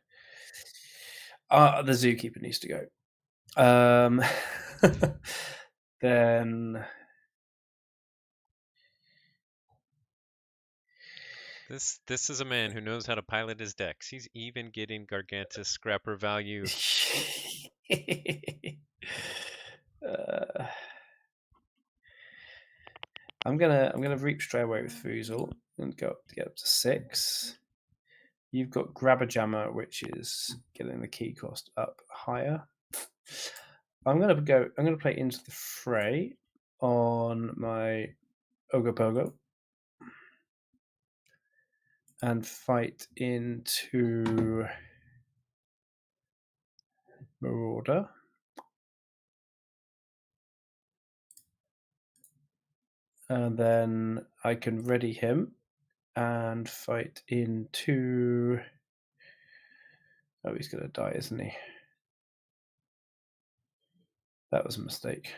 The Zookeeper needs to go. Then This is a man who knows how to pilot his decks. He's even getting Gargantus scrapper value. uh, I'm gonna reap straight away with Foozle and get up to 6. You've got Grabber Jammer, which is getting the key cost up higher. I'm gonna play Into the Fray on my Ogopogo and fight into Marauder. And then I can ready him and fight into. Oh, he's gonna die, isn't he? That was a mistake.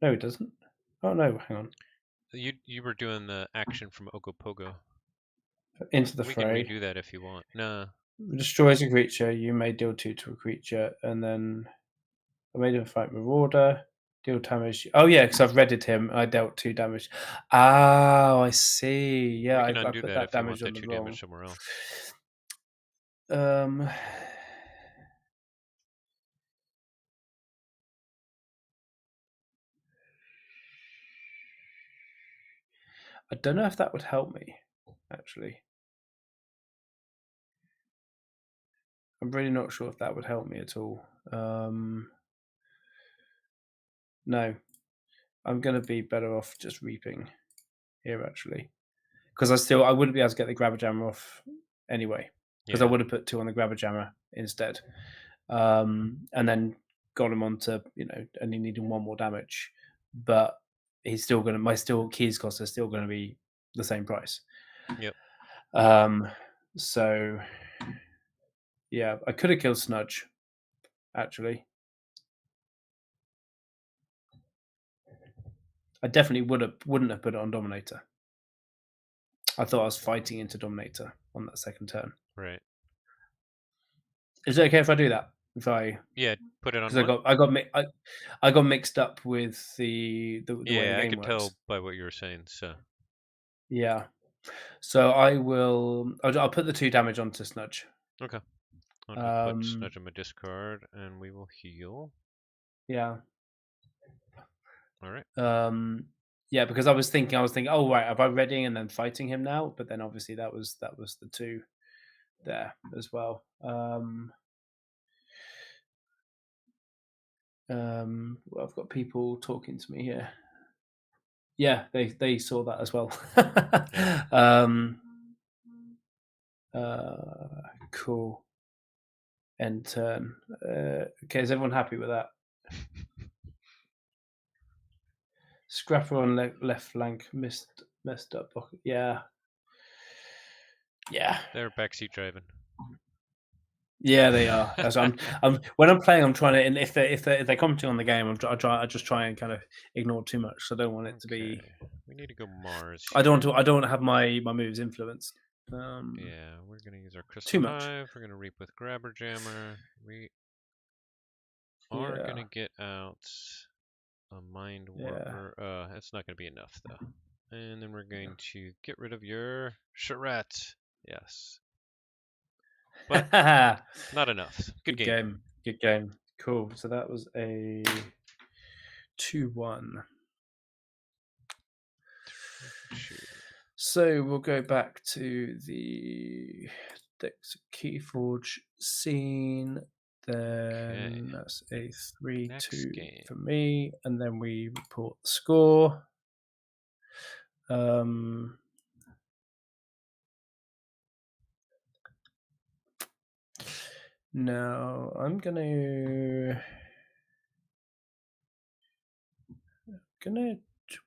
No, he doesn't. Oh no, hang on. You were doing the action from Ogopogo. Into the We can Fray. redo that if you want. Nah. Destroys a creature. You may deal 2 to a creature, and then I made him fight Marauder. Deal damage. Oh yeah, because I've readied him. I dealt 2 damage. Oh, I see. Yeah, We I can undo put that that if you want damage on that the 2 wrong. damage somewhere else. Um, I don't know if that would help me. Actually, I'm really not sure if that would help me at all. No, I'm going to be better off just reaping here actually, because I wouldn't be able to get the Grabber Jammer off anyway, because I Yeah. would have put 2 on the Grabber Jammer instead, and then got him onto only needing 1 more damage, but he's still going to my keys cost are still going to be the same price. Yep. So yeah, I could have killed Snudge, actually. I definitely wouldn't have put it on Dominator. I thought I was fighting into Dominator on that second turn. Right. Is it okay if I do that? If I Yeah. Put it on because what? I got mixed up with the way the Yeah, I game could works. tell by what you were saying. So Yeah. So I will. I'll put the 2 damage onto Snudge. okay, I'll just put Um, Snudge on my discard, and we will heal. yeah. All right. Yeah, because I was thinking, oh right, have I ready and then fighting him now? But then obviously that was the two there as well. Well, I've got people talking to me here. Yeah, they saw that as well. Yeah. um, uh, cool. End turn. Okay, is everyone happy with that? Scrapper on left flank messed up. Yeah, yeah, They're backseat driving. yeah. They are. As I'm when I'm playing, I'm trying to. And if they're commenting on the game, I just try and kind of ignore too much. So I don't want it to be. Okay. We need to go Mars I don't want here. to. I don't want to have my moves influenced. Yeah, we're gonna use our Too Crystal much. Hive. We're gonna reap with Grabber Jammer. We are Yeah, gonna get out a Mind yeah. Warper. It's not gonna be enough though. And then we're going to get rid of your charrette. Yes, but not enough. Good Good game. game. Good game. Cool. So that was a 2-1. Shoot. So we'll go back to the Keyforge scene. Okay. Then that's a Next 3-2 game. for me, and then we report the score. Now I'm gonna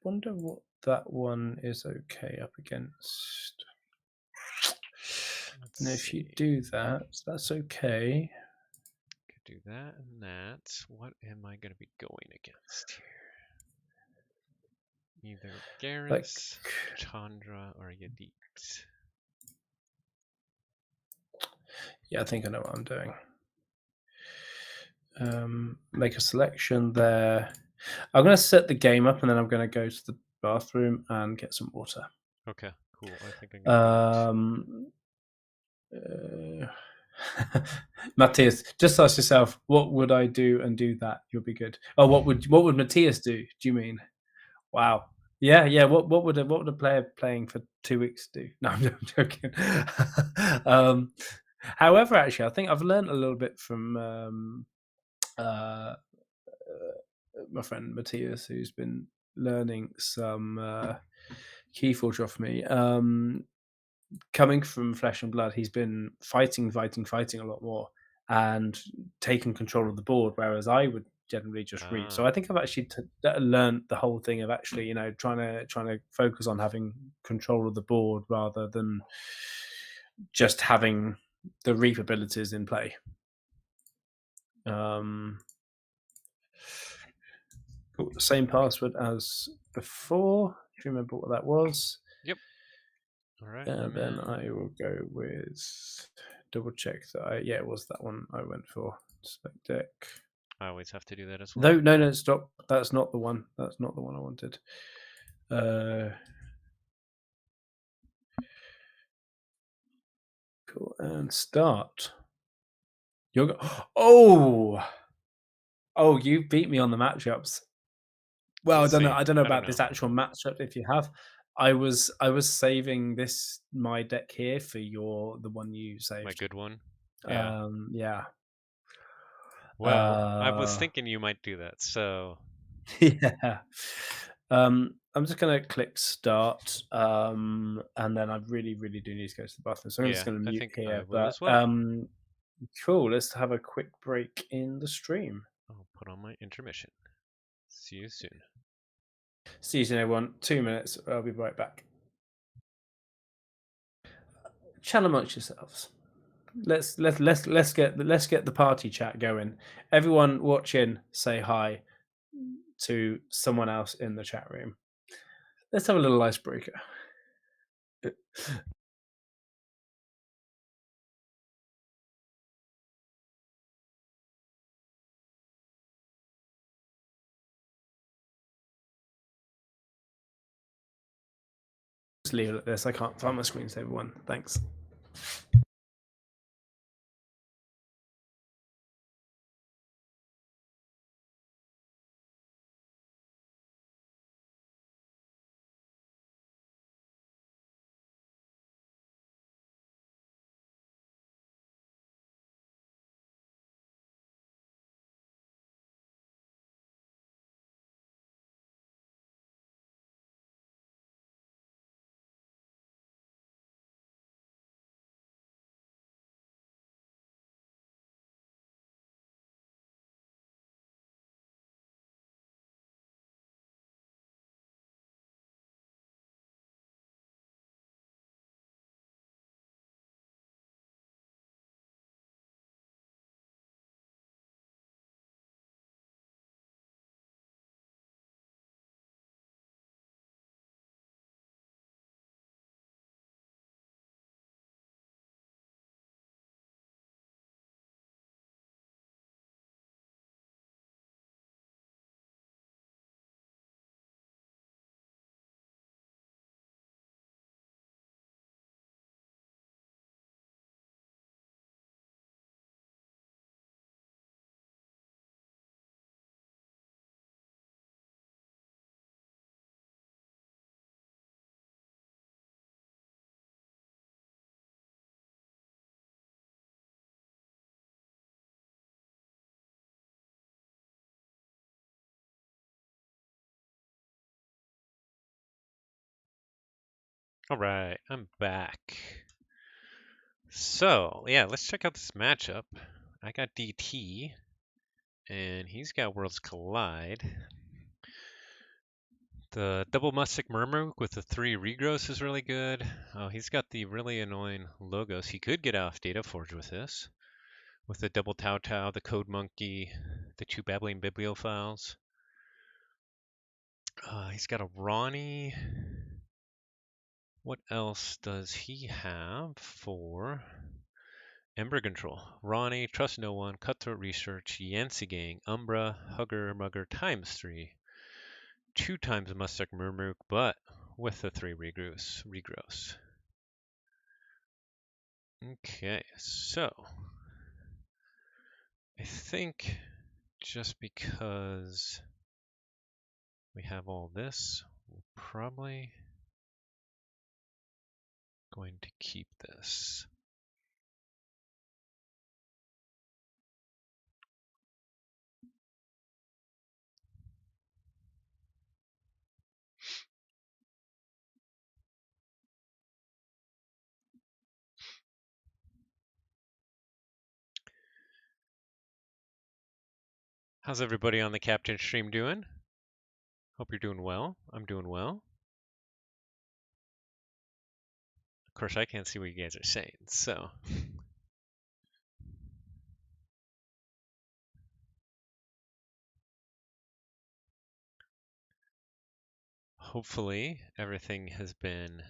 wonder what that one is okay up against. Let's And if you see. do that, that's okay. Could do that and that. What am I gonna be going against here? Either Like, Garrus, Chandra, or Yadit. yeah, I think I know what I'm doing. Make a selection there. I'm going to set the game up and then I'm going to go to the bathroom and get some water. Okay, cool. I think I'm gonna do Matthias, just ask yourself, what would I do and do that? You'll be good. Oh, what would Matthias do? Do you mean? Wow. Yeah, yeah. What would a player playing for 2 weeks do? No, I'm joking. However, actually, I think I've learned a little bit from uh, my friend Matthias, who's been learning some Keyforge off me. Coming from Flesh and Blood, he's been fighting a lot more and taking control of the board, whereas I would generally just reap. So I Ah, think I've actually learned the whole thing of actually, trying to focus on having control of the board rather than just having the reap abilities in play. Same password as before. If you remember what that was. yep. All right, And I'm then in. I will go with double check that it was that one I went for. Select deck. I always have to do that as well. No, stop. That's not the one. That's not the one I wanted. Cool. And start. You're oh, you beat me on the matchups. Well, We'll I don't know. see. I don't know I don't about know. this actual matchup. If you have, I was saving my deck here for the one you My saved. good one. Yeah. Yeah. Well, I was Uh, thinking you might do that, so yeah. I'm just gonna click start, and then I really, really do need to go to the bathroom, so I'm just yeah, gonna I mute think I here. will But as well. cool. Let's have a quick break in the stream. I'll put on my intermission. See you soon. See you soon, everyone. 2 minutes. I'll be right back. Chat amongst yourselves. let's get the party chat going. Everyone watching, say hi to someone else in the chat room. Let's have a little icebreaker. Just leave it at this. I can't find my screensaver one. Thanks. All right, I'm back. So, yeah, let's check out this matchup. I got DT, and he's got Worlds Collide. The double Mustic Murmur with the 3 regrows is really good. Oh, he's got the really annoying logos. He could get off Dataforge with this. With the double Tau Tau, the Code Monkey, the 2 Babbling Bibliophiles. He's got a Ronnie. What else does he have for Ember Control? Ronnie, Trust No One, Cutthroat Research, Yancey Gang, Umbra, Hugger Mugger ×3. 2 times Mustek Murmurk, but with the 3 regrows. Okay, so I think just because we have all this, we're probably going to keep this. How's everybody on the Captain stream doing? Hope you're doing well. I'm doing well. Of course, I can't see what you guys are saying, so. Hopefully, everything has been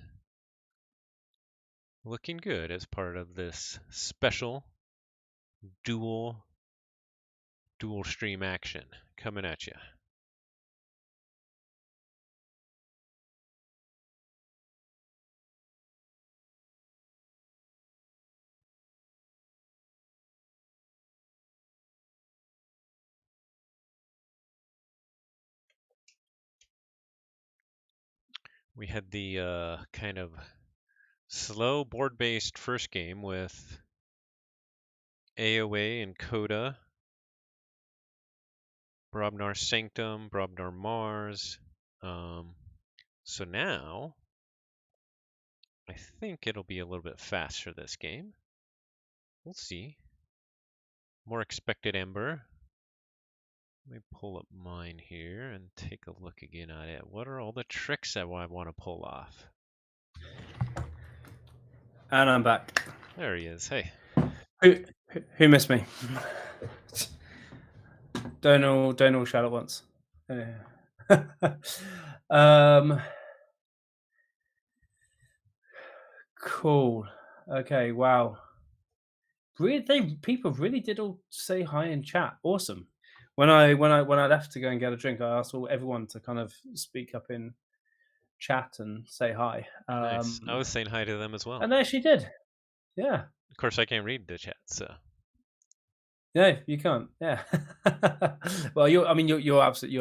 looking good as part of this special dual stream action coming at you. We had the kind of slow board-based first game with AOA and Coda, Brobnar Sanctum, Brobnar Mars. So now, I think it'll be a little bit faster this game. We'll see. More expected Ember. Let me pull up mine here and take a look again at it. What are all the tricks that I want to pull off? And I'm back. There he is. Hey. Who missed me? Don't all shout at once. um, cool. Okay. Wow. People really did all say hi in chat. Awesome. When I left to go and get a drink, I asked everyone to kind of speak up in chat and say hi. Nice. I was saying hi to them as well. And they actually did. Yeah. Of course, I can't read the chat, so. No, you can't. Yeah. Well, you're absolutely,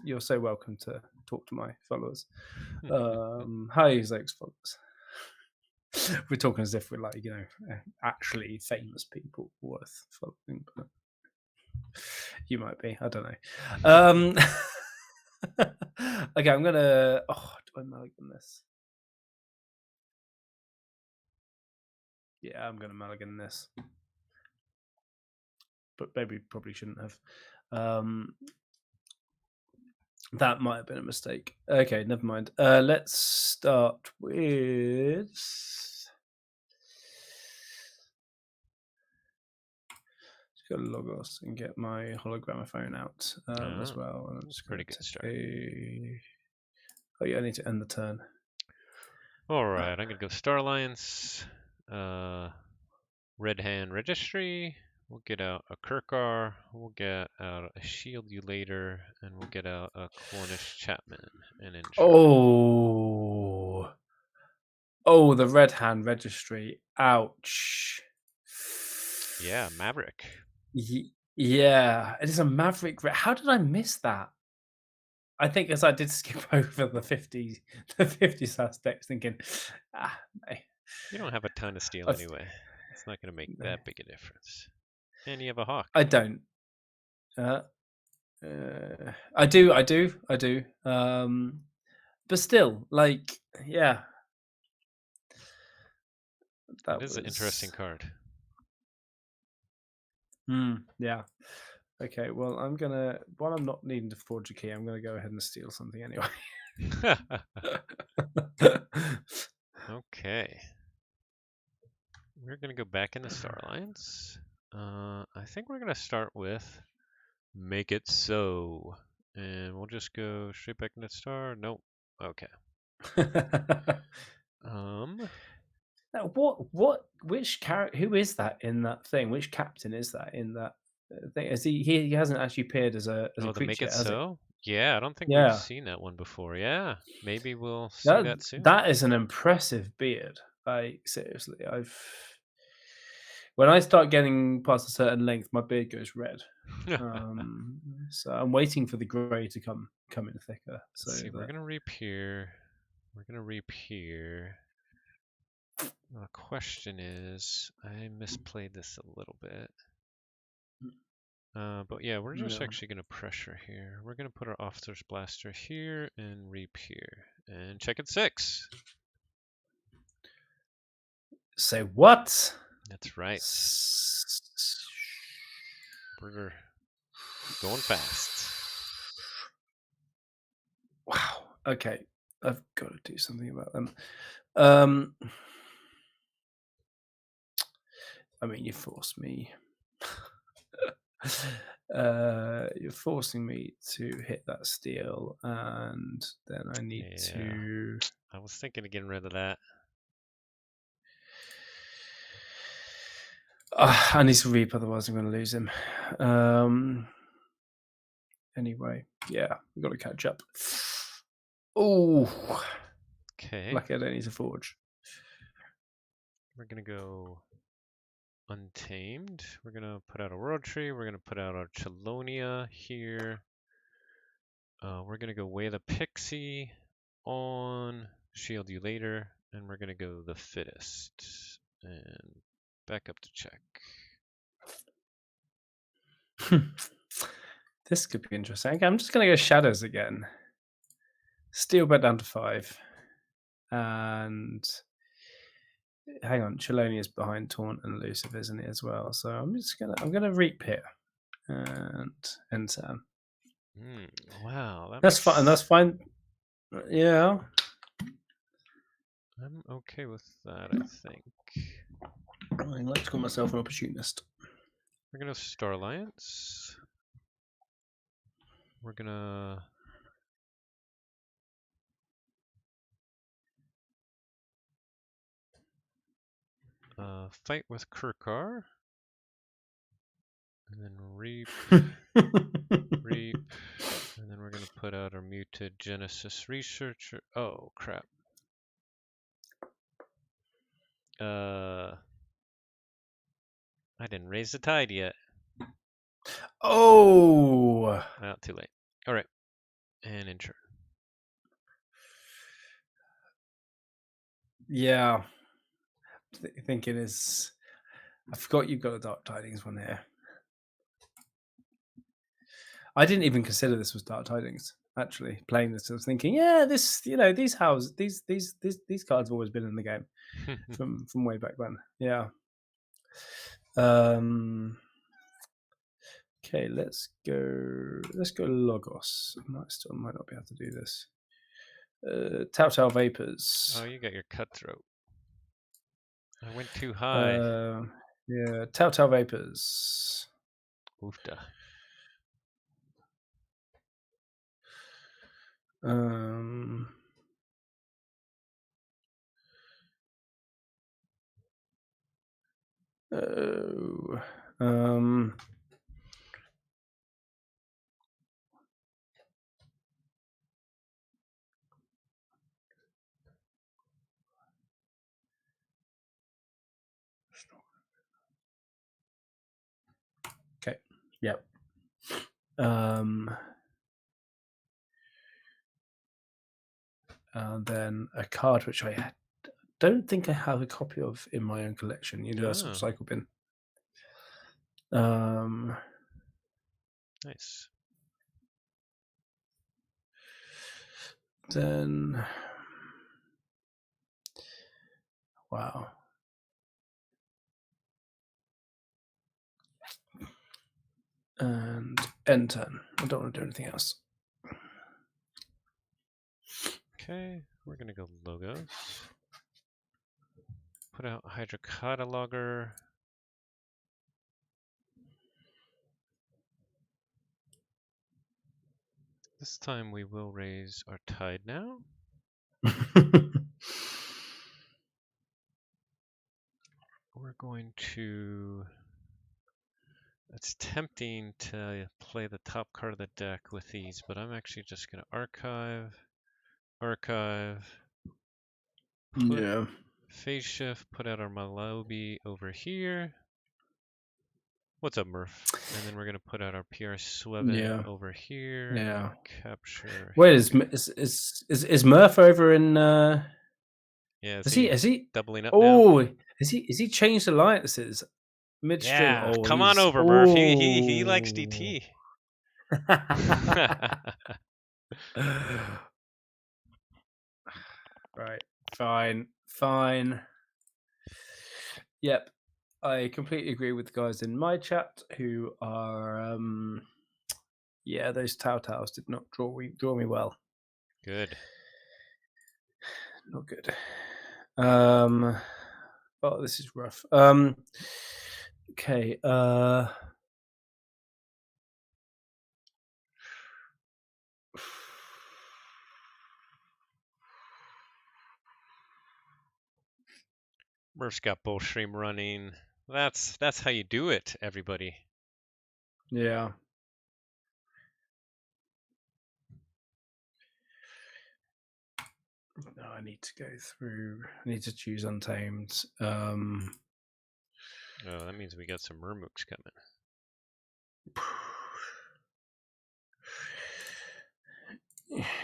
you're so welcome to talk to my followers. Hi, Zoke's followers. We're talking as if we're like, actually famous people worth following, but you might be. I don't know. Okay, I'm gonna. Oh, do I mulligan this? Yeah, I'm gonna mulligan this, but maybe probably shouldn't have. That might have been a mistake. Okay, never mind. Let's start with. Just go to Logos and get my hologramophone out as well. And that's a pretty good start. Oh yeah, I need to end the turn. All right, I'm gonna go Star Alliance, Red Hand Registry. We'll get out a Kirkar. We'll get out a Shield You Later, and we'll get out a Cornish Chapman and Oh, the Red Hand Registry. Ouch. Yeah, Maverick. Yeah, it is a Maverick. How did I miss that? I think as I did skip over the 50 SAS decks, thinking, no. You don't have a ton of steel anyway. It's not going to make that big a difference. And you have a Hawk. I don't. I do. But still, like, yeah. That is an interesting card. Yeah. Okay, well, while I'm not needing to forge a key, I'm gonna go ahead and steal something anyway. Okay. We're gonna go back into Star Alliance. I think we're gonna start with Make It So. And we'll just go straight back into Star. Nope. Okay. Now, which character? Who is that in that thing? Which captain is that in that thing? Is he hasn't actually appeared as a creature? Make It So? Yeah, I don't think we've seen that one before. Yeah, maybe we'll see that soon. That is an impressive beard. Like, seriously, when I start getting past a certain length, my beard goes red. So I'm waiting for the grey to come in thicker. So let's see, we're gonna reappear. The question is, I misplayed this a little bit. But yeah, we're just actually going to pressure here. We're going to put our Officer's Blaster here and reap here. And check it 6. Say what? That's right. We're going fast. Wow. Okay. I've got to do something about them. I mean, you forced me. You're forcing me to hit that steel, and then I need to. I was thinking of getting rid of that. I need to reap, otherwise I'm going to lose him. Anyway, yeah, we've got to catch up. Oh, okay. Lucky I don't need to forge. We're going to go Untamed. We're going to put out a World Tree. We're going to put out our Chelonia here. We're going to go Way the Pixie on Shield You Later. And we're going to go The Fittest. And back up to check. This could be interesting. Okay, I'm just going to go Shadows again. Steel bet down to 5. And hang on, Chelonia is behind Taunt and Elusive, isn't it, as well? So I'm gonna reap here and end turn. Wow, that's fine. That's fine. Yeah, I'm okay with that, I think. I like to call myself an opportunist. We're gonna Star Alliance. We're gonna fight with Kirkar. And then reap, reap. And then we're gonna put out our muted Genesis Researcher. Oh crap. I didn't raise the tide yet. Oh! Well, too late. Alright. And in turn. Yeah. Thinking is... I forgot you've got a Dark Tidings one here. I didn't even consider this was Dark Tidings. Actually, playing this, I was thinking, yeah, this, these cards have always been in the game from way back when. Yeah. Okay, let's go Logos. I might not be able to do this. Telltale Vapors. Oh, you got your Cutthroat. I went too high. Yeah, Telltale Vapors. Oofda. Okay. Yep. And then a card which I don't think I have a copy of in my own collection. Universal Cycle Bin. Nice. Then, wow. And end turn. I don't want to do anything else. Okay, we're gonna go Logos. Put out Hydra Cataloger. This time we will raise our tide now. We're going to... It's tempting to play the top card of the deck with these, but I'm actually just going to archive, Yeah. phase shift, put out our Malobi over here. What's up, Murph? And then we're going to put out our PR Swevin over here. Yeah. Capture. Wait, is Murph over in... Yeah, is he doubling up now? Is he changed alliances midstream? Yeah, come on over, Murph. He likes DT. Right. Fine. Yep. I completely agree with the guys in my chat who are yeah, those Telltales did not draw me well. Good. Not good. Oh, this is rough. Okay. Murph's got bull stream running. That's how you do it, everybody. Yeah. No, I need to go through. I need to choose Untamed. Oh, that means we got some Murmooks coming.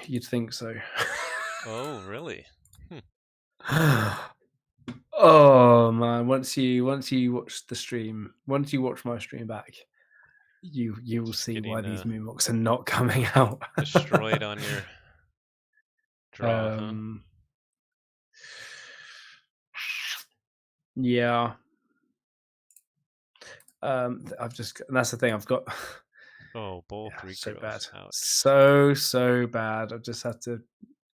You'd think so. Oh, really? Oh man! Once you watch the stream, once you watch my stream back, you will see why these Moonwalks are not coming out. Destroyed on your draw, huh? Yeah. I've just, and that's the thing. I've got. Oh, both recrows. So bad. Ouch. So bad. I've just had to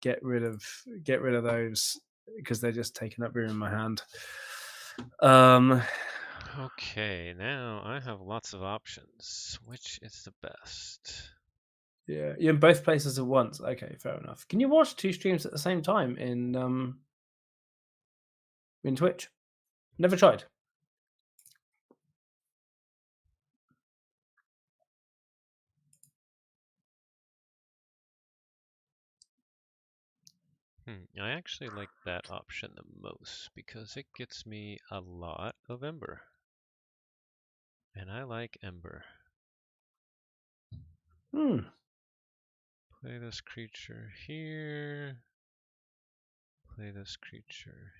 get rid of those because they're just taking up room in my hand. Okay, now I have lots of options. Which is the best? Yeah, you're in both places at once. Okay, fair enough. Can you watch two streams at the same time in Twitch? Never tried. I actually like that option the most because it gets me a lot of Ember. And I like Ember. Hmm. Play this creature here. Play this creature.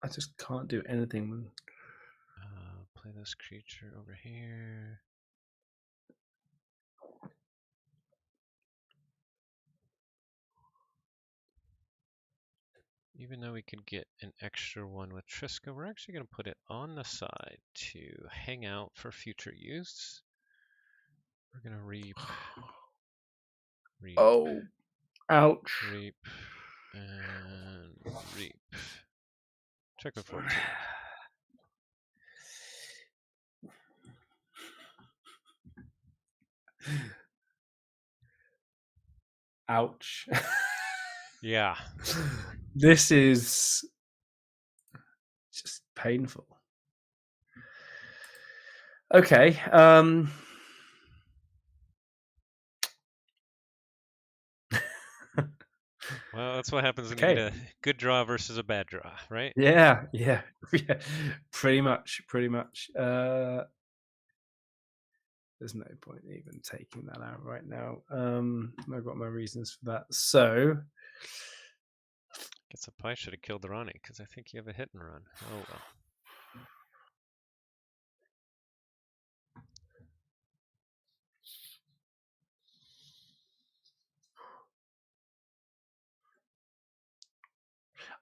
I just can't do anything. Play this creature over here. Even though we could get an extra one with Triska, we're actually going to put it on the side to hang out for future use. We're going to reap, Oh, ouch. reap, and reap. Check with 14. Ouch. Yeah. This is just painful. Okay. Well, that's what happens when you Okay. get a good draw versus a bad draw, right? Yeah. Pretty much. There's no point even taking that out right now. I've got my reasons for that. So, Guess I probably should have killed Ronnie because I think you have a hit and run. Oh well.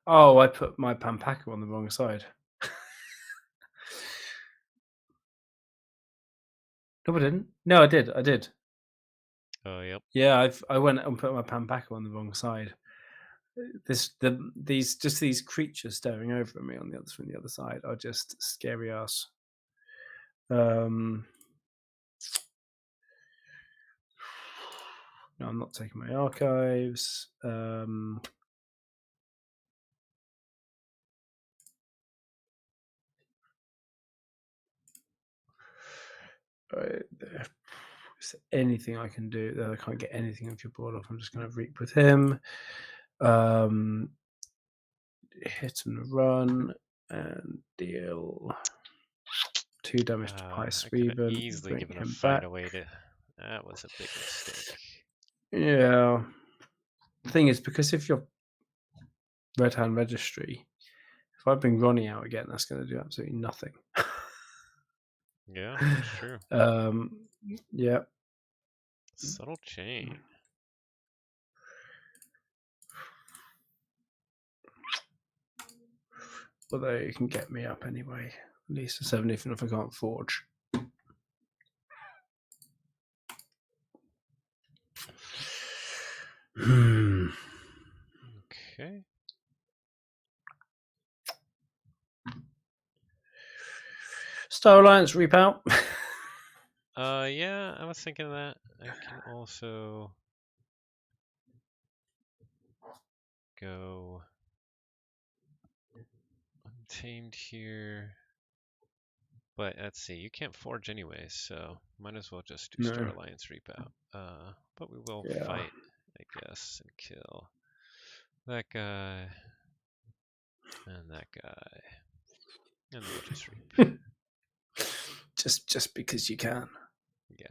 oh, I put my Pampaka on the wrong side. No, I didn't. No, I did. I did. Oh yep. Yeah, I went and put my Pampaka on the wrong side. These creatures staring over at me on the other from the other side are just scary ass. No, I'm not taking my archives. Right there. Is there anything I can do? I can't get anything off your board off. I'm just going to reap with him. Hit and run and deal 2 damage to Pice I could have Reaven. easily Bring given a him fight back. away to. That was a big mistake. Yeah. The thing is, because if you're Red Hand Registry, if I bring Ronnie out again, that's going to do absolutely nothing. Yeah, that's true. Yeah. Subtle chain. Although it can get me up anyway. At least a 7 even if I can't forge. Okay. Star Alliance reap out. Yeah, I was thinking of that. I can also go untamed here. But let's see, you can't forge anyways, so might as well just do Star No. Alliance Reap out. But we will Yeah. fight, I guess, and kill that guy and that guy. And then we'll just reap. just because you can. Yeah.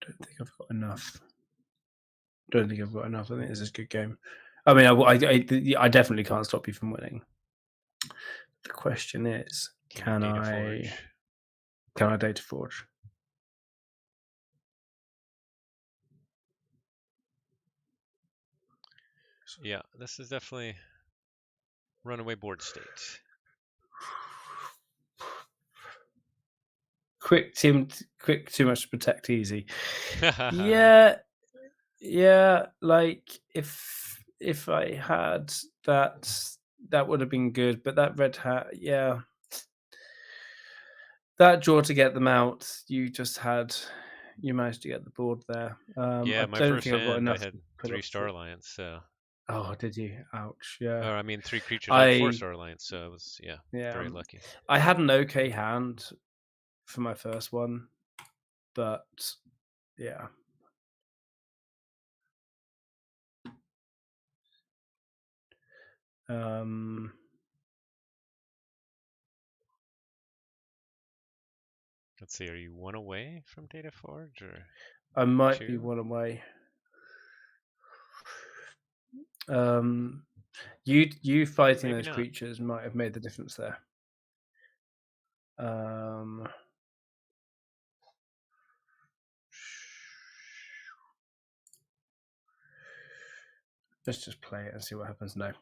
Don't think I've got enough. I think this is a good game. I mean, I definitely can't stop you from winning. The question is, Can you data forge? can I data forge? Yeah, this is definitely runaway board state. Quick, too much to protect, easy. Yeah, like if I had that would have been good, but that red hat, yeah, that draw to get them out, you managed to get the board there. Yeah, I my don't first think I've got hand I enough had to put up. 3 Star Alliance, so Oh, did you? Ouch. Yeah. or I mean 3 creatures. I had 4 I Star Alliance, so it was yeah. very lucky. I had an okay hand for my first one, but yeah. Um, Let's see, are you 1 away from data forge or I might be 2? one away. You fighting Maybe those not. creatures might have made the difference there. Let's just play it and see what happens. No,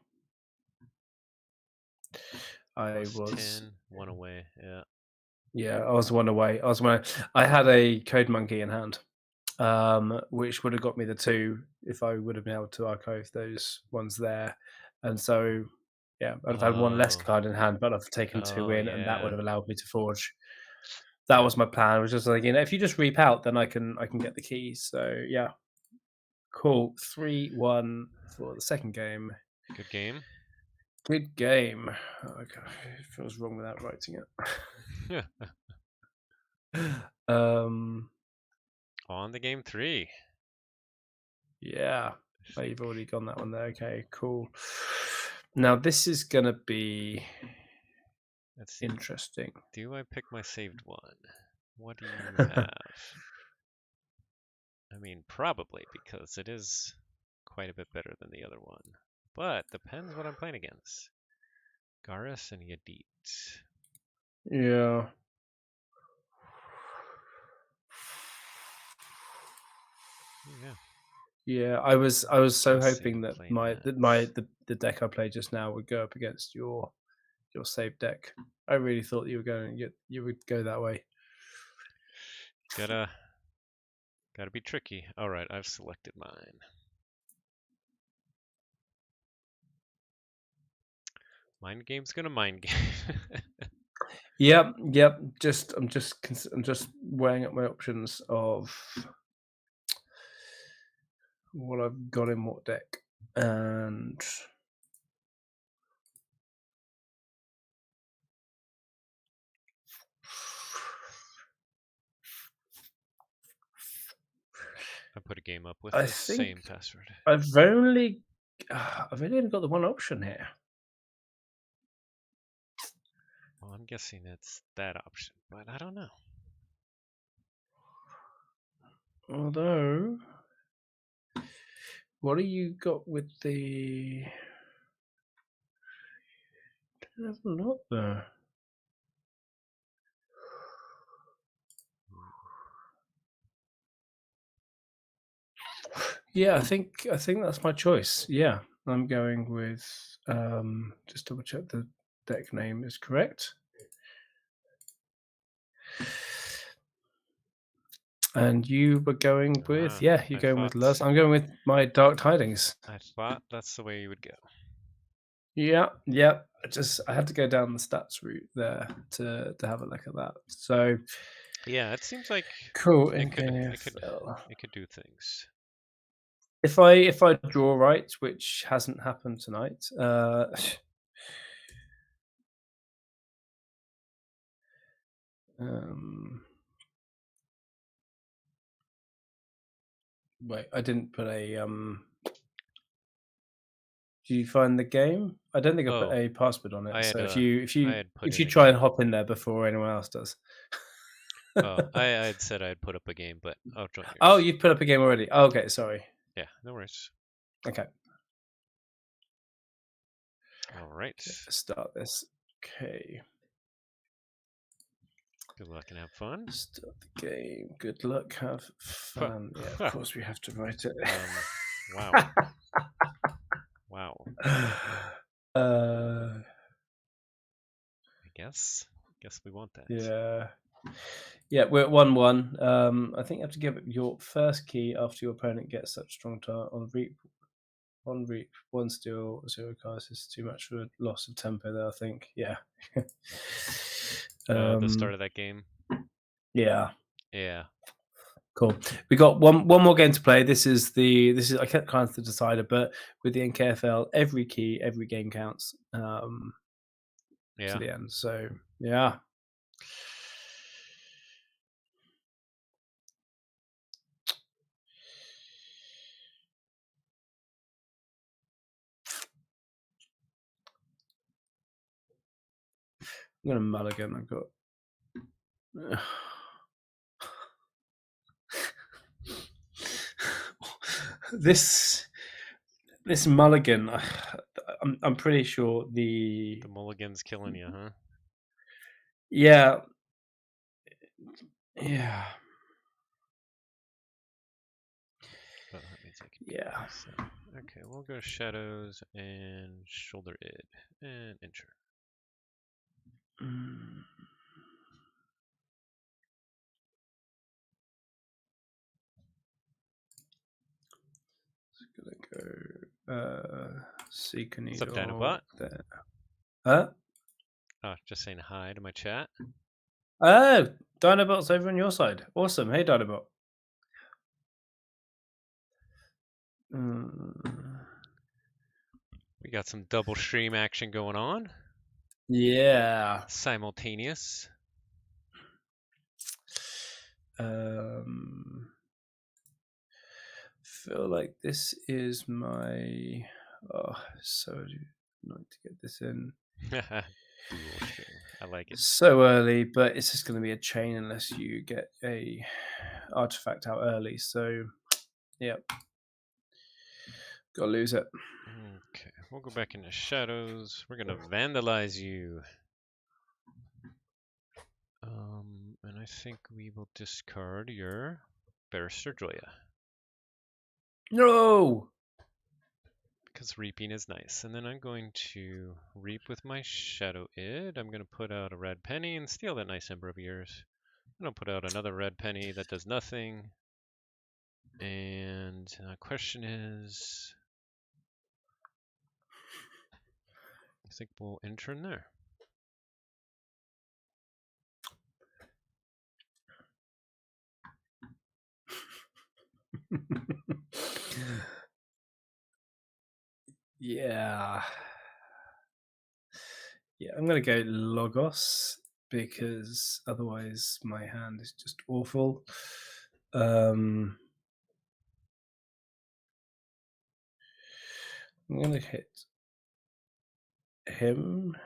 I Plus was 10, 1 away. Yeah. I was one away. I had a Code Monkey in hand, which would have got me the 2 if I would have been able to archive those ones there, and so yeah, I'd have had one less Oh. card in hand, but I've taken 2 Oh in, and that would yeah. have allowed me to forge. That Yep. was my plan. Was just like, if you just reap out, then I can get the keys. So yeah, cool. 3-1 for the second game. Good game. Good game. Oh, God, it feels wrong without writing it. On the game 3. Yeah. Oh, you've already gone that one there. Okay, cool. Now this is gonna be Let's see. interesting. Do I pick my saved one? What do you have? I mean, probably, because it is quite a bit better than the other one. But depends what I'm playing against. Garrus and Yadit. Yeah. Yeah. Yeah, I was so Let's see. hoping that Play my mats. the deck I played just now would go up against your save deck. I really thought you would go that way. Gotta be tricky. All right, I've selected mine. Mind game's gonna mind game. Yep. I'm just weighing up my options of what I've got in what deck, and I put a game up with I the think same password. I've only got the one option here. Well, I'm guessing it's that option, but I don't know. Although, what do you got with the? Have a look there. Yeah, I think that's my choice. Yeah, I'm going with just double check the deck name is correct. And you were going with you're I going with thought Luz. I'm going with my Dark Tidings. that's the way you would go. Yeah. I had to go down the stats route there to have a look at that. So Yeah, it seems like cool. it could NKFL. it could do things. If I draw right, which hasn't happened tonight, wait, I didn't put a Do you find the game? I don't think I put Oh, a password on it. I So had I had put if in you a try and game. hop in there before anyone else does. Oh, I had said I'd put up a game, but I'll join Oh, yours. you've put up a game already. Oh, okay, sorry. Yeah, no worries. Okay, All right. let's start this. Okay. Good luck and have fun. Start the game. Good luck. Have fun. Yeah, of course we have to write it. Wow. Wow. I guess we want that. Yeah. Yeah, we're at 1-1. I think you have to give it your first key after your opponent gets such strong on reap. One reap, one steal, 0 cards is too much for a loss of tempo there, I think. Yeah. The start of that game. Yeah. Yeah. Cool. We got one more game to play. This is I kept kind of the decider, but with the NKFL, every key, every game counts to the end. So yeah. I'm gonna mulligan. I've got this mulligan. I'm pretty sure the mulligan's killing you, huh? Yeah. But let me take Yeah. Okay, we'll go shadows and shoulder id and enter. Gonna go seek a needle. What's up, Dinobot? There. Huh? Oh, just saying hi to my chat. Oh, Dinobot's over on your side. Awesome. Hey, Dinobot. We got some double stream action going on. Yeah. Simultaneous. Feel like this is my. Oh, so annoying to get this in. Dual stream. I like it. So early, but it's just going to be a chain unless you get a artifact out early. So, yeah, gotta lose it. Okay, we'll go back into shadows. We're gonna vandalize you. And I think we will discard your Barrister Joya. No! Because reaping is nice. And then I'm going to reap with my Shadow Id. I'm going to put out a red penny and steal that nice ember of yours. I'm going to put out another red penny that does nothing. And the question is, I think we'll enter in there. Yeah. Yeah, I'm going to go Logos because otherwise my hand is just awful. I'm going to hit him.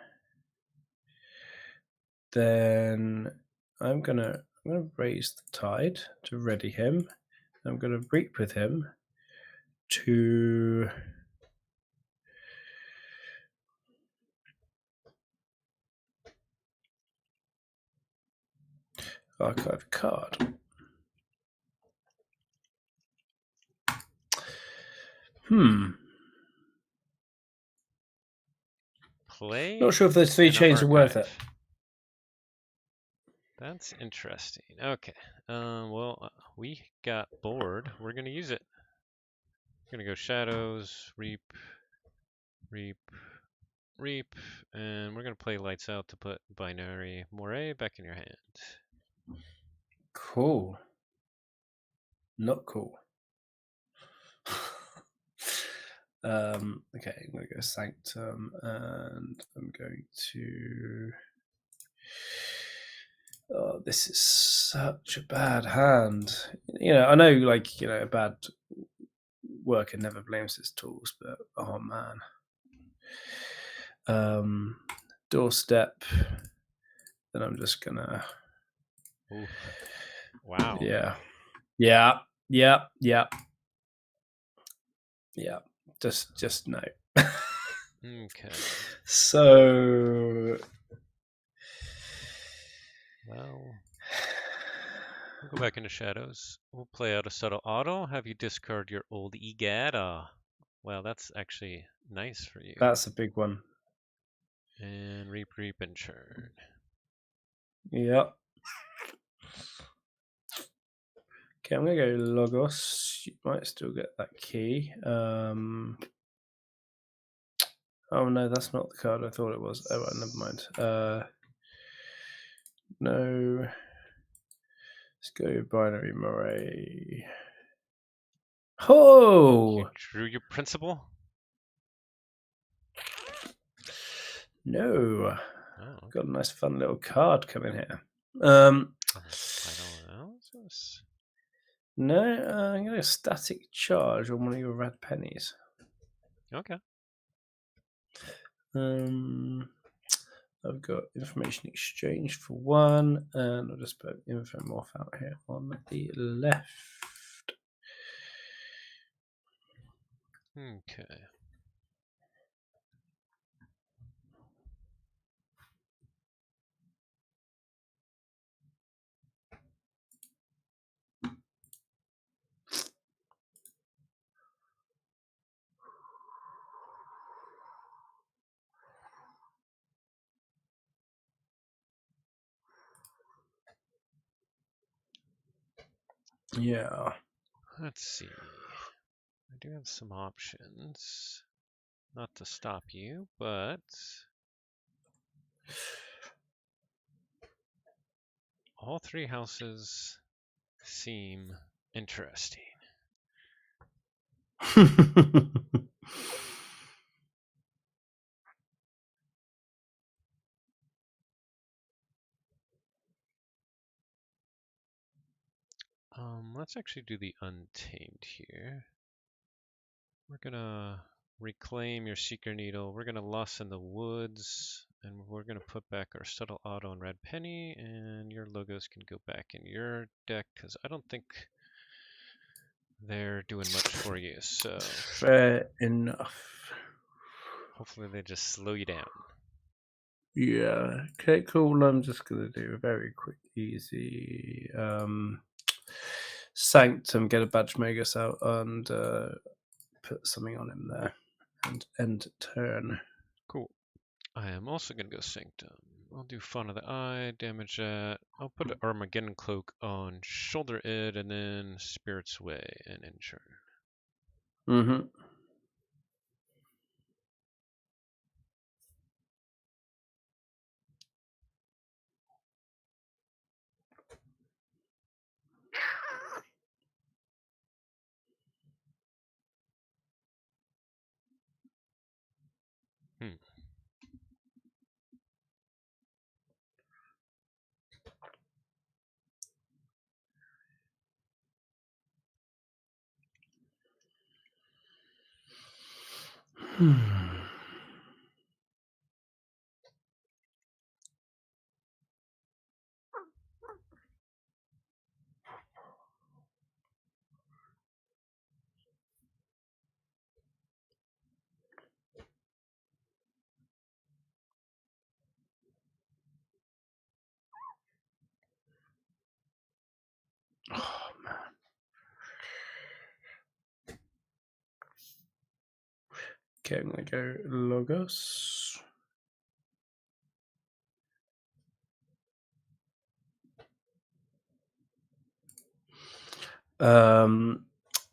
Then I'm going to raise the tide to ready him. I'm going to reap with him to archive card. Play. Not sure if those 3 chains are worth it. That's interesting. Okay. Well, we got bored. We're going to use it. We're going to go shadows, reap, reap, reap, and we're going to play lights out to put binary moire back in your hand. Cool. Not cool. Okay, I'm going to go Sanctum, and I'm going to. Oh, this is such a bad hand. I know, a bad worker never blames his tools, but oh man. Doorstep. Then I'm just gonna. Oof. Wow. Yeah. Just no. Okay. So, Well, we'll go back into shadows. We'll play out a subtle auto. Have you discard your old EGAD? Well, that's actually nice for you. that's a big one. And reap, and churn. Yep. Okay, I'm going to go Logos. You might still get that key. Oh, no, that's not the card I thought it was. Oh, well, never mind. No. Let's go Binary Moray. Oh! You drew your principal? No. Oh, okay. Got a nice fun little card coming here. Final analysis. No, I'm going to static charge on one of your red pennies. Okay. I've got information exchange for one, and I'll just put info morph out here on the left. Okay. Yeah. Let's see. I do have some options. Not to stop you, but all three houses seem interesting. Let's actually do the Untamed here. We're gonna reclaim your Seeker Needle. We're gonna Lost in the Woods, and we're gonna put back our Subtle Auto and Red Penny, and your logos can go back in your deck, because I don't think they're doing much for you, so Fair enough. hopefully they just slow you down. Yeah. Okay, cool. I'm just going to do a very quick, easy Sanctum, get a Badge Magus out, and put something on him there. And end turn. Cool. I am also going to go Sanctum. I'll do Fawn of the Eye, damage that. I'll put an Armageddon Cloak on Shoulder Id, and then Spirit's Way and Injure. Mm-hmm. Oh, man. Okay, I'm going to go Logos.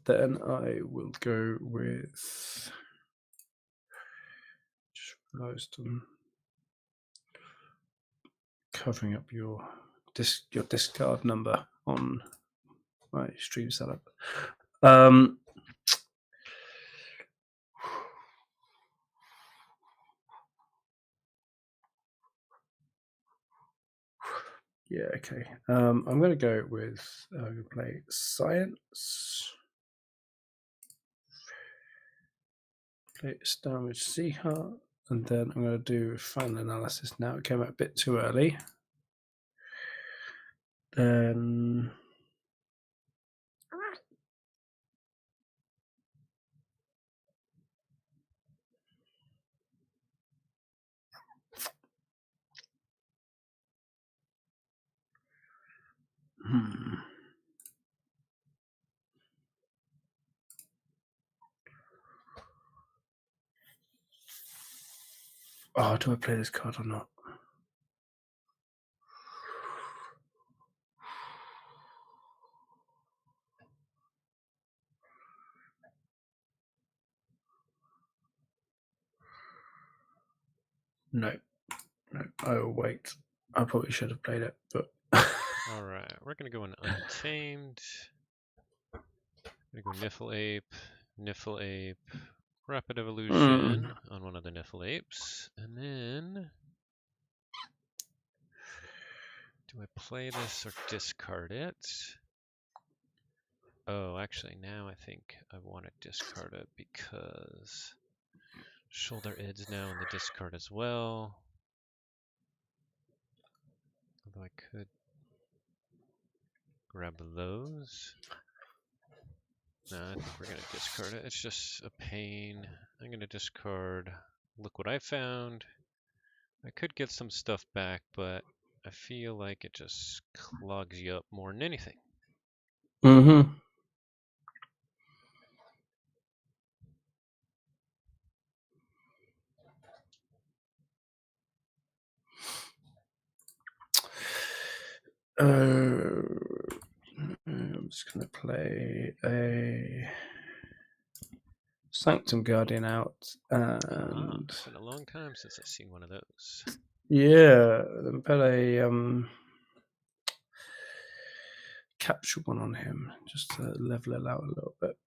Then I will go with. Just realised I'm covering up your discard number on my stream setup. Yeah, okay. I'm going to go with play Science. Play Damage Sea Heart. And then I'm going to do Final Analysis now. It came out a bit too early. Then. Oh, do I play this card or not? No, I will wait. I probably should have played it, but. All right, we're gonna go in Untamed. We're gonna go Niffle Ape, Niffle Ape, Rapid Evolution on one of the Niffle Apes, and then do I play this or discard it? Oh, actually, now I think I want to discard it because Shoulder Id's now in the discard as well. Although I could grab those. No, I think we're going to discard it. It's just a pain. I'm going to discard Look What I Found. I could get some stuff back, but I feel like it just clogs you up more than anything. Mm-hmm. I'm just going to play a Sanctum Guardian out, and It's been a long time since I've seen one of those. yeah, then put a capture one on him just to level it out a little bit.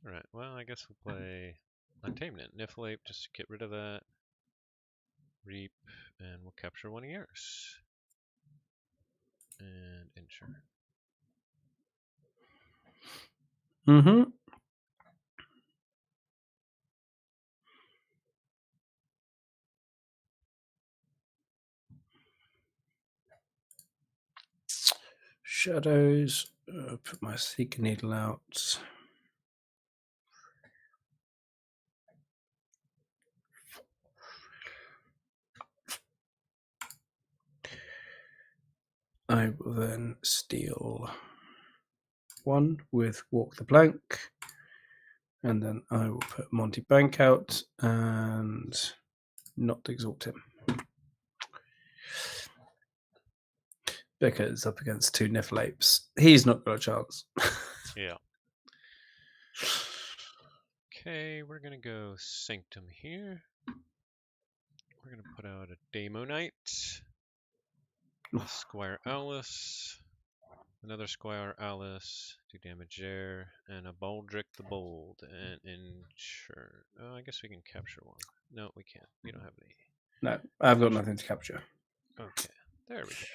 Alright, well, I guess we'll play Untamed. Niffle Ape, just to get rid of that. Reap, and we'll capture one of yours. And insure. Mm-hmm. Shadows. Put my Seeker Needle out. I will then steal one with Walk the Plank, and then I will put Monty Bank out and not exalt him. Because up against two Niffle Apes, he's not got a chance. Yeah. Okay, we're gonna go Sanctum here. We're gonna put out a Demo Knight, a Squire Alice, another Squire Alice, 2 damage there, and a Baldric the Bold, and insure. Oh, I guess we can capture one. No, we can't. We don't have any. No, I've got nothing to capture. Okay, there we go.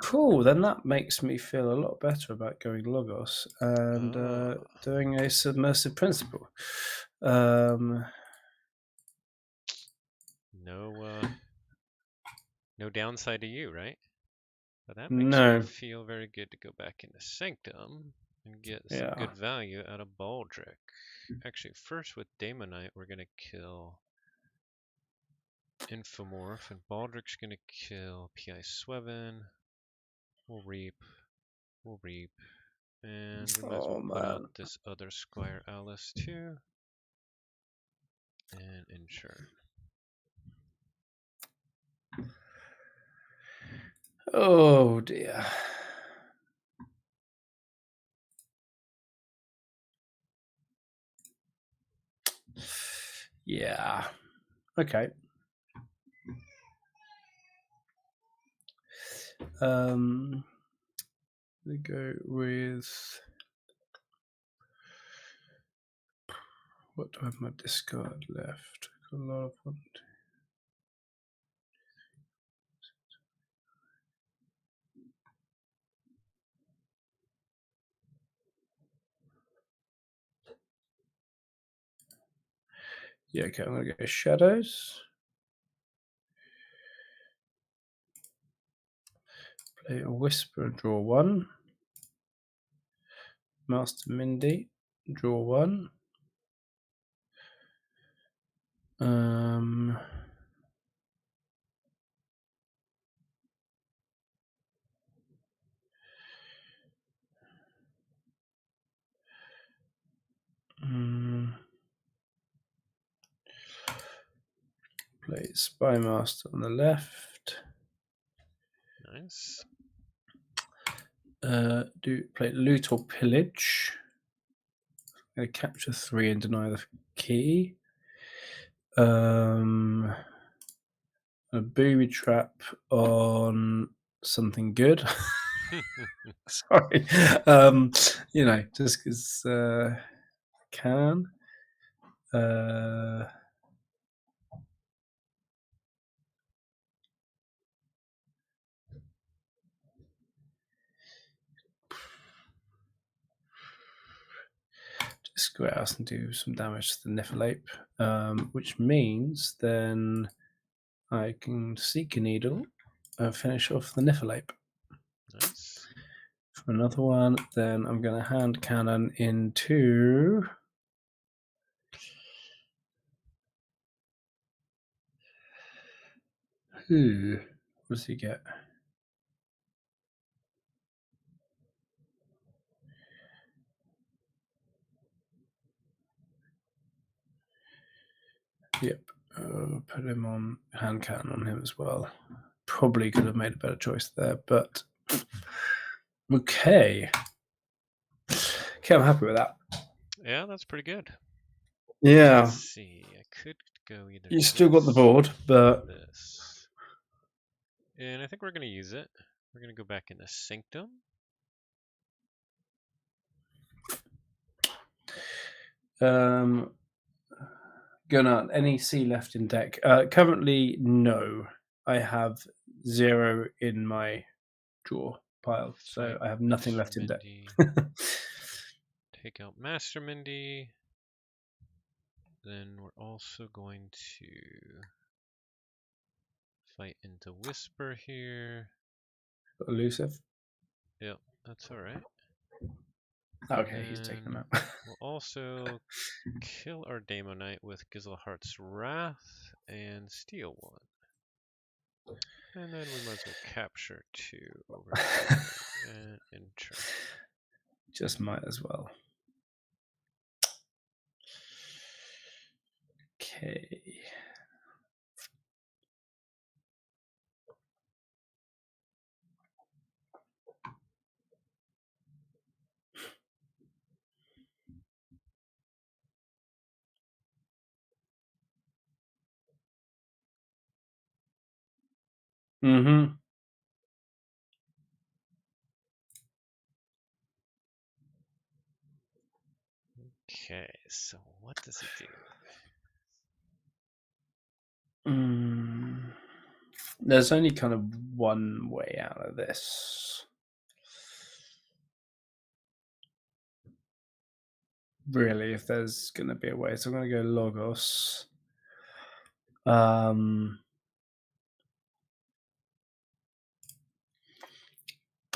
Cool, then that makes me feel a lot better about going Logos and doing a Submersive Principle. No downside to you, right? But that makes No. me feel very good to go back into Sanctum and get some good value out of Baldric. Actually, first with Daemonite, we're going to kill Infomorph, and Baldric's going to kill P.I. Swevin. We'll reap, and we might as well put out this other Squire Alice too. And insure. Oh dear. Yeah. Okay. We go with what do I have my discard left? Got a lot of one. Yeah, okay, I'm gonna go Shadows. Play a Whisper and draw one. Master Mindy, draw one. Play Spy Master on the left. Nice. Do play Loot or Pillage. I'm going to capture 3 and deny the key. A booby trap on something good. Sorry. Just because can. Just go out and do some damage to the Niffle-Ape, which means then I can Seek a Needle and finish off the Niffle-Ape. Nice. For another one, then I'm going to hand cannon into. What does he get? Yep. Put him on hand cannon on him as well. Probably could have made a better choice there, but okay. Okay, I'm happy with that. Yeah, that's pretty good. Yeah. Let's see. I could go either. You still got the board, but this. And I think we're going to use it. We're going to go back into Sanctum. Gunnar, any C left in deck? Currently, no. I have 0 in my draw pile, so I have nothing left in deck. Take out Master Mindy. Then we're also going to fight into Whisper here. Elusive. Yep, that's all right. Okay, he's taking them out. We'll also kill our Daemonite with Gizelhart's Wrath and steal 1. And then we might as well capture 2 over here and enter. Just might as well. Okay. Mm-hmm. Okay, so what does he do? There's only kind of one way out of this. Really, if there's going to be a way. So I'm going to go Logos.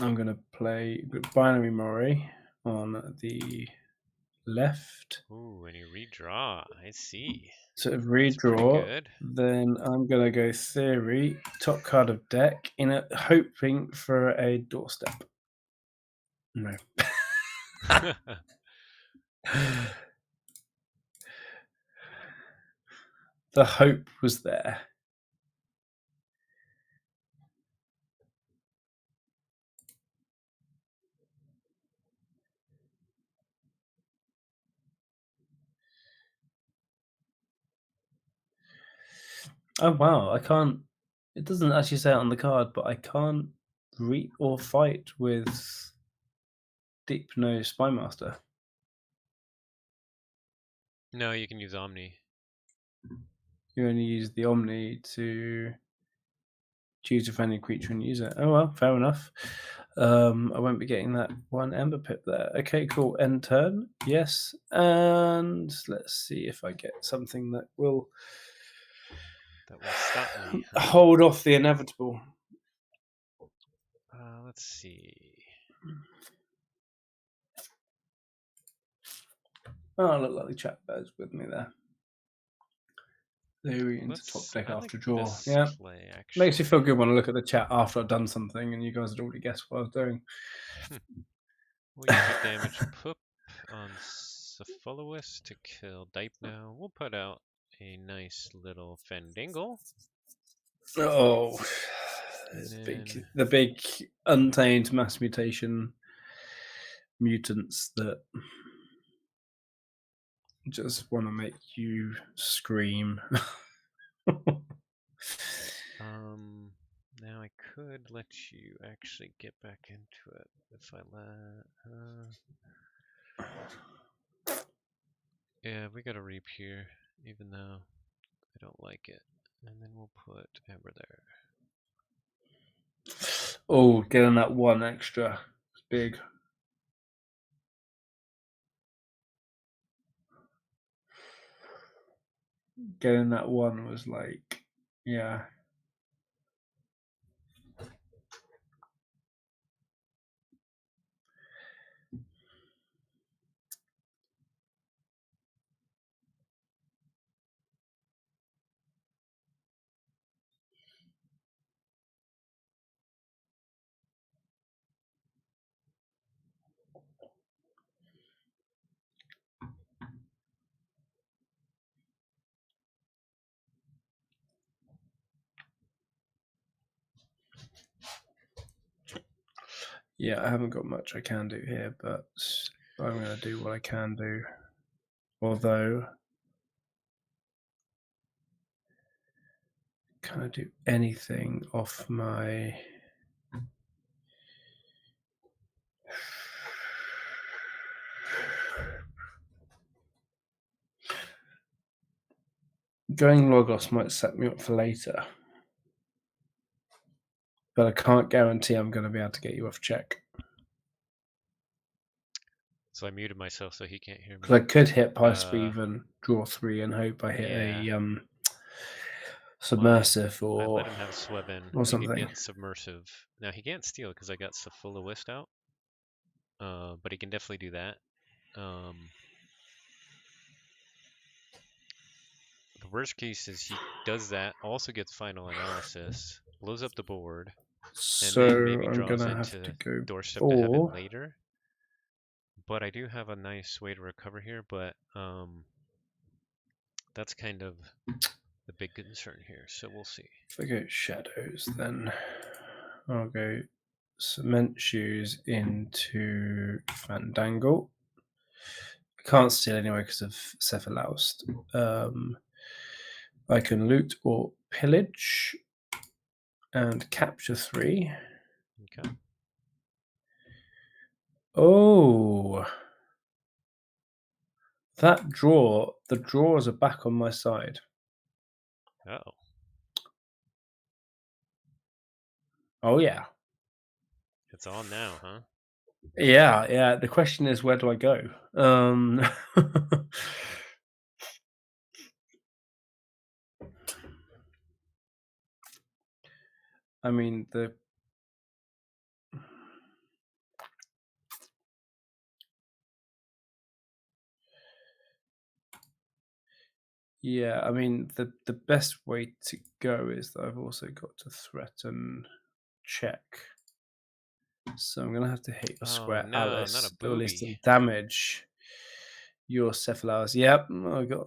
I'm going to play Binary Mori on the left. Ooh, and you redraw. I see. Sort of redraw. Then I'm going to go Theory, top card of deck, hoping for a doorstep. No. The hope was there. Oh wow, I can't. It doesn't actually say it on the card, but I can't reap or fight with Deep Nose Spymaster. No, you can use Omni. You only use the Omni to choose a friendly creature and use it. Oh well, fair enough. I won't be getting that 1 Ember Pip there. Okay, cool. End turn. Yes. And let's see if I get something that will stop me. Hold off the inevitable. Let's see. Oh, look like the chat bears with me there. Theory into top deck after draw. Yeah. Play, makes you feel good when I look at the chat after I've done something and you guys had already guessed what I was doing. We'll use a damage Poop on Cephalois to kill Dypno. We'll put out a nice little Fandangle. Oh, And then the big untamed mass mutation mutants that just want to make you scream. now I could let you actually get back into it if I let. Yeah, we got a reap here, even though I don't like it. And then we'll put Amber there. Oh, getting that one extra. It's big. Getting that one was like, yeah. Yeah, I haven't got much I can do here, but I'm going to do what I can do. Although, can I do anything off my... Going Logos might set me up for later. But I can't guarantee I'm going to be able to get you off check. So I muted myself so he can't hear me. Because I could hit Piceweave and draw 3 and hope I hit Yeah. a submersive I or let him have Swebin. or He could something. get submersive. Now he can't steal because I got Safulawist out. But he can definitely do that. The worst case is he does that, also gets final analysis, blows up the board, and So then maybe I'm draws going to have to into go Doorstep to Heaven 4. later. But I do have a nice way to recover here, but that's kind of the big concern here, so we'll see. If I go Shadows, then I'll go Cement Shoes into Fandangle. I can't steal anyway because of Cephaloust. I can loot or pillage and capture 3. Okay. Oh, that draw, the draws are back on my side. Uh-oh. Oh, yeah. It's on now, huh? Yeah. The question is, where do I go? I mean, the best way to go is that I've also got to threaten check. So I'm going to have to hit your square no, Alice, not a or at least booby. damage your Cephalaus. Yep, I got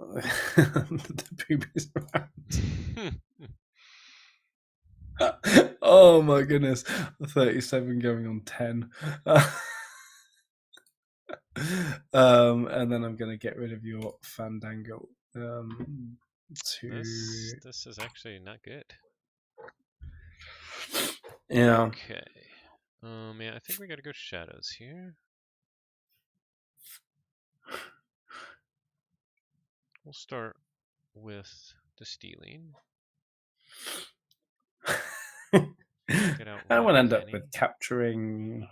the boobies around. Oh my goodness, 37 going on 10. And then I'm going to get rid of your Fandangle. This is actually not good. Yeah. Okay. Yeah, I think we gotta go Shadows here. We'll start with the stealing. Get out I Red want to end up Penny. with capturing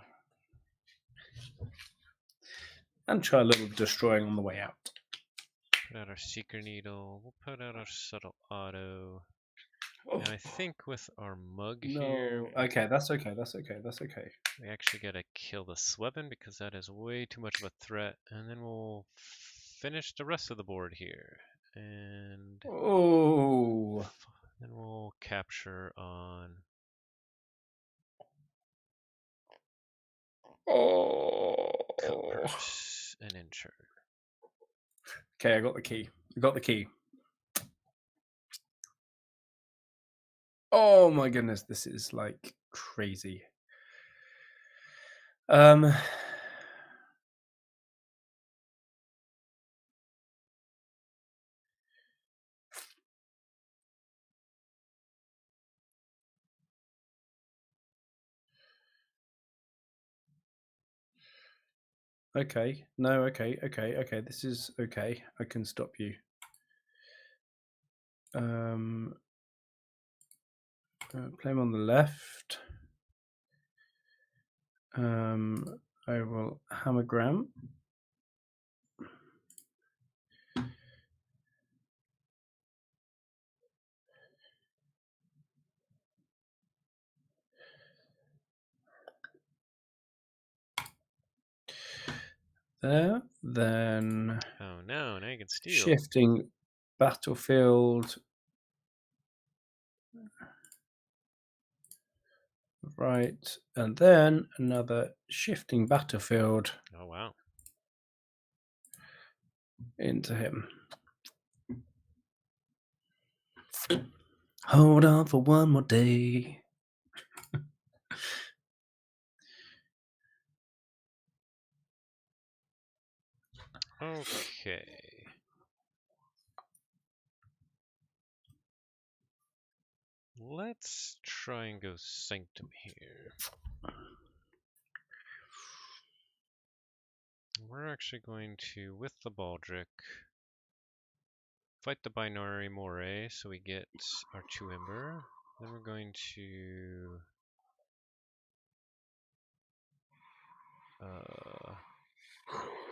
and try a little destroying on the way out. Put out our Seeker Needle. We'll put out our Subtle Auto. And I think with our Mug here... Okay, that's okay. We actually gotta kill the Swebin because that is way too much of a threat. And then we'll finish the rest of the board here. And... then we'll capture on... Cutpurse and Insure. Okay, I got the key. Oh my goodness, this is like crazy. Um, okay, no, okay. This is okay. I can stop you. Um, play him on the left. I will hammergram. There, then Oh no, now you can steal. shifting battlefield right, and then another shifting battlefield Oh wow. into him. Hold on for one more day. Okay. Let's try and go Sanctum here. We're actually going to, with the Baldric, fight the Binary Moray so we get our 2 Ember. Then we're going to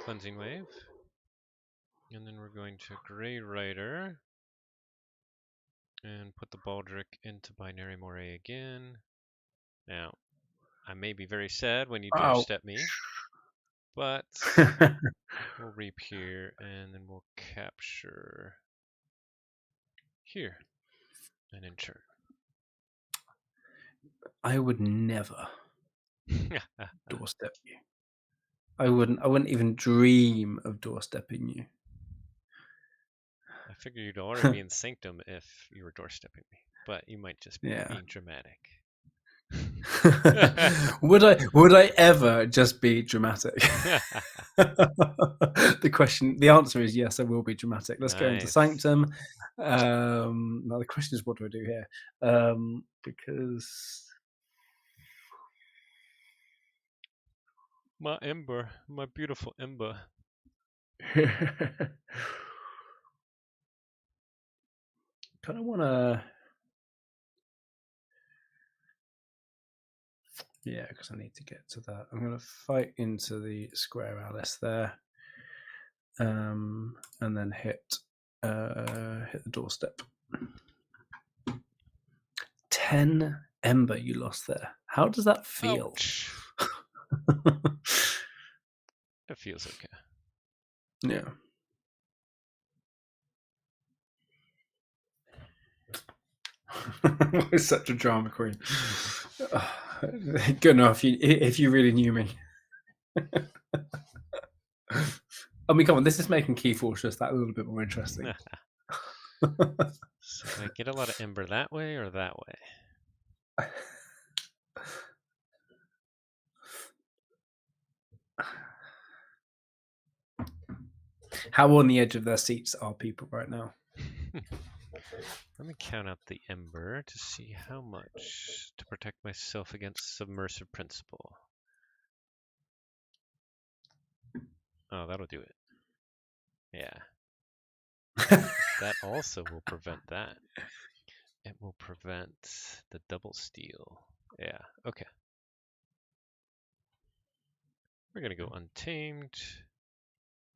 Cleansing Wave. And then we're going to Grey Rider and put the Baldric into Binary Moray again. Now, I may be very sad when you doorstep me, but we'll reap here and then we'll capture here and in turn. I would never doorstep you. I wouldn't even dream of doorstepping you. I figure you'd already be in Sanctum if you were doorstepping me, but you might just be Yeah. being dramatic. Would I ever just be dramatic? The answer is yes, I will be dramatic. Let's go into Nice. Sanctum. Now the question is, what do I do here? Because My Ember, my beautiful Ember. kind of want to. Yeah, because I need to get to that. I'm going to fight into the square Alice there, and then hit the doorstep. 10 Ember you lost there. How does that feel? Ouch. It feels okay. Yeah. Such a drama queen. Good enough if you really knew me. I mean, come on, this is making Keyforge just that a little bit more interesting. So do I get a lot of Ember that way or that way? How on the edge of their seats are people right now? Let me count out the Ember to see how much to protect myself against Submersive Principle. Oh, that'll do it. Yeah. That also will prevent that. It will prevent the double steal. Yeah, okay. We're gonna go Untamed.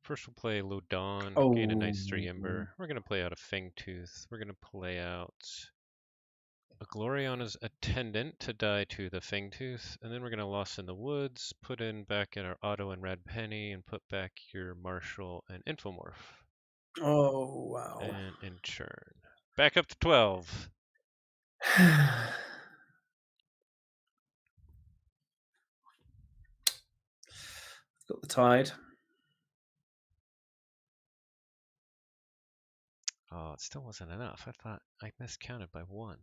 First we'll play Low Dawn, gain a nice 3 Ember. We're gonna play out a Fangtooth. We're gonna play out a Gloriana's Attendant to die to the Fangtooth, and then we're gonna Lost in the Woods, put in back in our Auto and Red Penny, and put back your Marshall and Infomorph. Oh, wow. And in turn. Back up to 12. Got the tide. Oh, it still wasn't enough. I thought I miscounted by 1.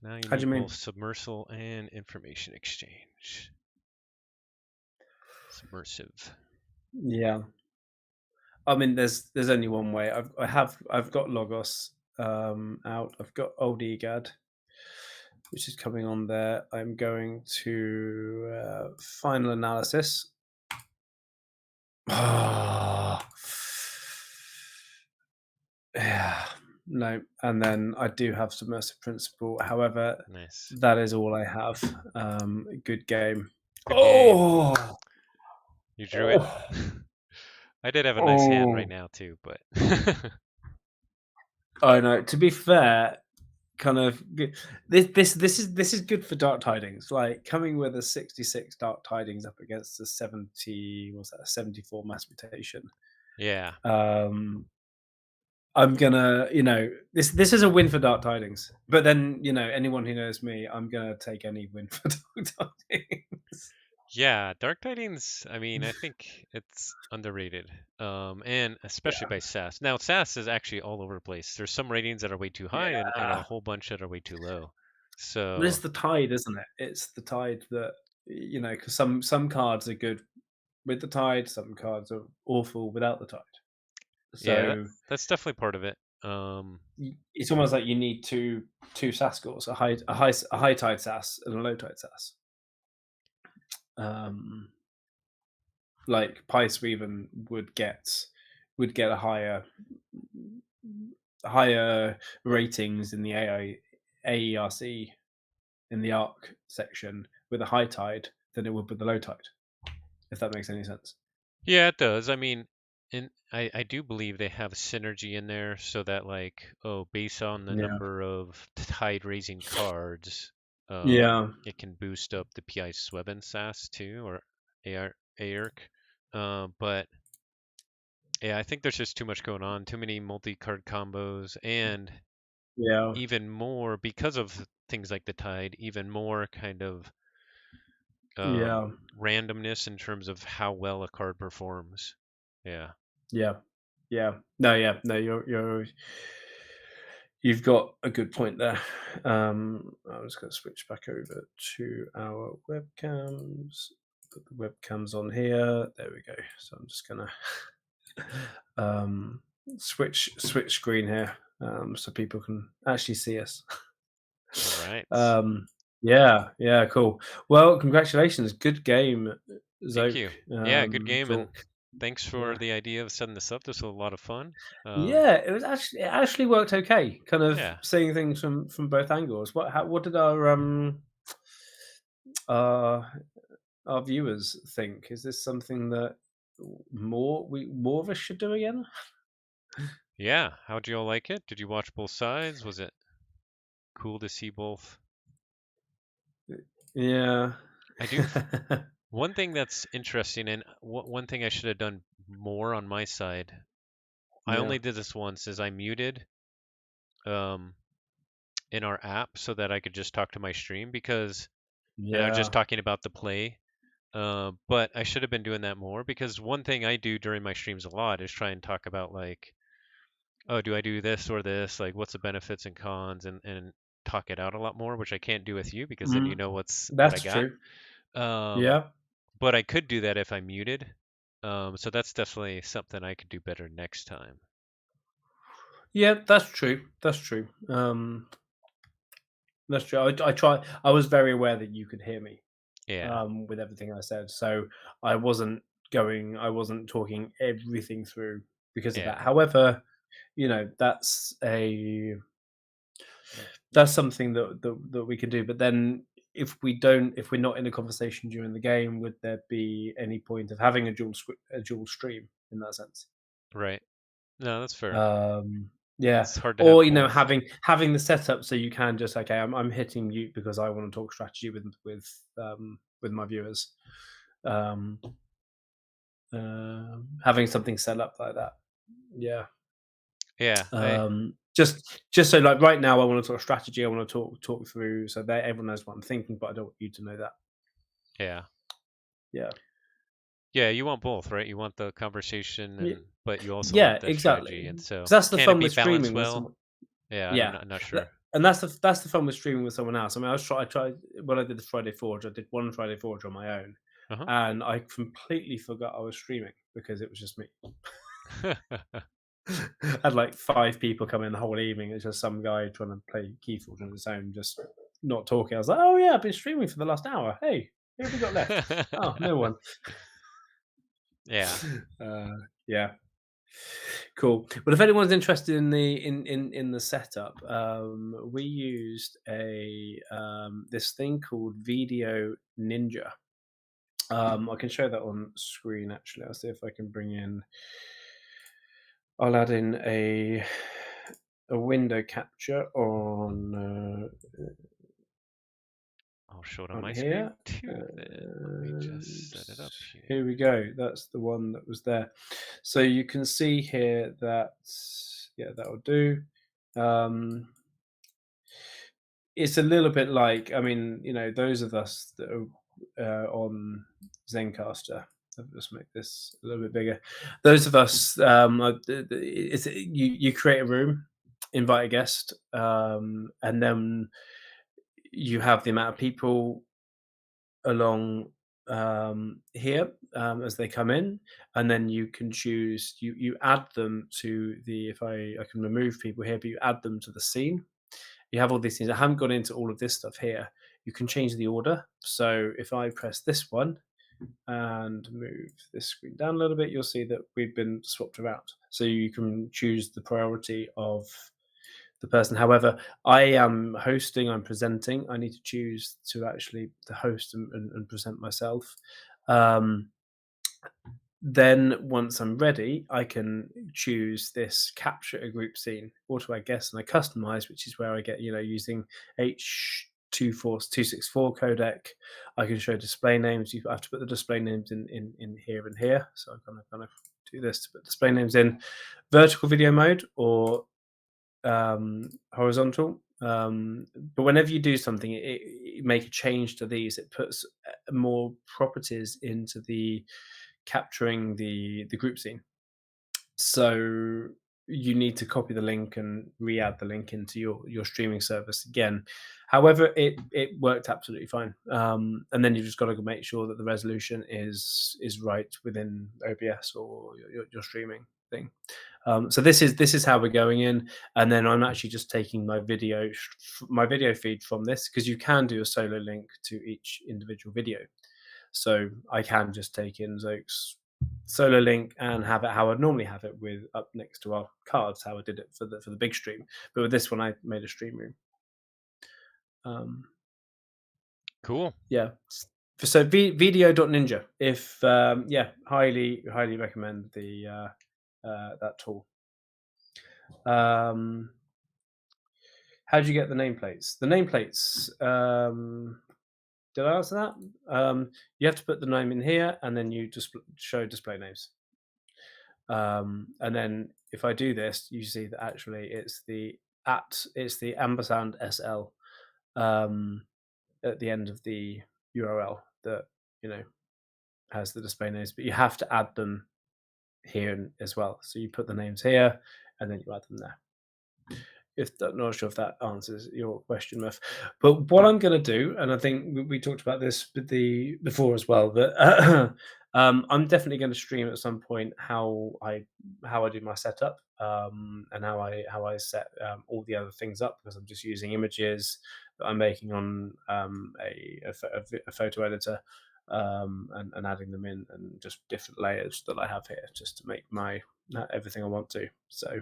Now you How do need you both mean? submersal and information exchange. Submersive. Yeah. I mean, there's only one way. I've got Logos out. I've got Old EGAD, which is coming on there. I'm going to final analysis. Yeah, no, and then I do have submersive principle. However, Nice. that is all I have. Good game. Good game. Oh, You drew it. oh, I did have a nice hand right oh. now too, but I know. To be fair, kind of this is good for Dark Tidings. Like coming with a 66 Dark Tidings up against a 70, what's that? A 74 mass mutation. yeah. Um, I'm gonna, this is a win for Dark Tidings. But then, anyone who knows me, I'm gonna take any win for Dark Tidings. Yeah, Dark Tidings, I mean, I think it's underrated. And especially Yeah, by SAS. Now, SAS is actually all over the place. There's some ratings that are way too high and a yeah. whole bunch that are way too low. But it's So, the tide, isn't it? It's the tide that because some cards are good with the tide, some cards are awful without the tide. yeah, So that's definitely part of it. it's almost like you need two SAS scores, a high tide SAS and a low tide SAS. Um, like Piesweven would get a higher ratings in the AERC in the ARC section with a high tide than it would with the low tide, if that makes any sense. Yeah, it does. I mean, and I do believe they have synergy in there so that like, oh, based on the Yeah. number of tide raising cards, Yeah. it can boost up the PI Sweben SAS too, or ARC. But yeah, I think there's just too much going on, too many multi-card combos, and Yeah. even more because of things like the tide, even more kind of Yeah. randomness in terms of how well a card performs. Yeah. Yeah. Yeah. No, yeah. No, you've got a good point there. I'm just going to switch back over to our webcams. Put the webcams on here. There we go. So I'm just going to switch screen here so people can actually see us. All right. um, yeah, cool. Well, congratulations. Good game, Thank Zoke. you. Yeah, good game, and Zork. thanks for Yeah. the idea of setting this up. This was a lot of fun. Yeah, it actually worked okay. Kind of Yeah. seeing things from both angles. What did uh our viewers think? Is this something that more of us should do again? Yeah. How'd you all like it? Did you watch both sides? Was it cool to see both? Yeah. I do. One thing that's interesting, and one thing I should have done more on my side, I Yeah. only did this once, is I muted um, in our app so that I could just talk to my stream because, and I was just Yeah. talking about the play. But I should have been doing that more because one thing I do during my streams a lot is try and talk about like, oh, do I do this or this? Like, what's the benefits and cons, and talk it out a lot more, which I can't do with you because then you Mhm. know what I That's got. true. Um, Yeah. but I could do that if I muted. So that's definitely something I could do better next time. Yeah, that's true. That's true. I was very aware that you could hear me Yeah, with everything I said, so I wasn't talking everything through because of that. yeah, However, you know that's a that's something that we can do. But then if we're not in a conversation during the game, would there be any point of having a dual stream in that sense? right. No, that's fair. Um, yeah, It's hard to or have both. having the setup so you can just okay, I'm hitting mute because I want to talk strategy with my viewers. Um, having something set up like that, yeah. Yeah, I Just so like right now, I want to talk strategy. I want to talk through so that everyone knows what I'm thinking, but I don't want you to know that. yeah. Yeah, Yeah, you want both, right? You want the conversation yeah, but you also want yeah, the exactly. strategy. And Because so that's the can it fun be with balanced streaming. well? Yeah, Yeah, I'm not that- sure. and that's the fun with streaming with someone else. I mean, I tried when I did the Friday Forge. I did one Friday Forge on my own, Uh and I completely forgot I was streaming because it was just me. huh. I had like 5 people come in the whole evening. It's just some guy trying to play Keyforge on his own, just not talking. I was like, "Oh yeah, I've been streaming for the last hour. Hey, who have we got left? Oh, no one." Yeah. Uh, yeah, cool. But if anyone's interested in the setup, we used a this thing called Video Ninja. I can show that on screen actually. I'll see if I can bring in. I'll add in a window capture I'll show it on on my screen here. too then. Let me just And set it up here we here. go. That's the one that was there. So you can see here that yeah, that'll do. Um, it's a little bit like, I mean, those of us that are on Zencaster. I'll just make this a little bit bigger. Those of us, you create a room, invite a guest, and then you have the amount of people along here as they come in, and then you can choose. You add them to the. If I can remove people here, but you add them to the scene. You have all these things. I haven't gone into all of this stuff here. You can change the order. So if I press this one and move this screen down a little bit, you'll see that we've been swapped around. So you can choose the priority of the person. However, I am hosting, I'm presenting. I need to choose to actually to host and present myself. Um, then once I'm ready, I can choose this capture a group scene, auto add guest, and I customize, which is where I get, using H26264 codec. I can show display names. You have to put the display names in here and here. So I'm going to kind of do this to put display names in vertical video mode or horizontal. But whenever you do something, it make a change to these. It puts more properties into the capturing the group scene. So you need to copy the link and re-add the link into your streaming service again. However, it worked absolutely fine. And then you've just got to make sure that the resolution is right within OBS or your streaming thing. So this is how we're going in, and then I'm actually just taking my video feed from this, because you can do a solo link to each individual video. So I can just take in Zoke's solo link and have it how I'd normally have it, with up next to our cards, how I did it for the big stream. But with this one, I made a stream room. Um, Cool. yeah. So video.ninja. If yeah, highly recommend the that tool. How do you get the nameplates? The nameplates. Did I answer that? You have to put the name in here, and then you just show display names. And then if I do this, you see that actually it's the ampersand SL at the end of the URL that has the display names, but you have to add them here as well. So you put the names here, and then you add them there. Not sure if that answers your question, Muff. But what I'm going to do, and I think we talked about this before as well, that I'm definitely going to stream at some point how I do my setup, and how I set all the other things up, because I'm just using images that I'm making on a photo editor, and adding them in, and just different layers that I have here, just to make everything I want to. So.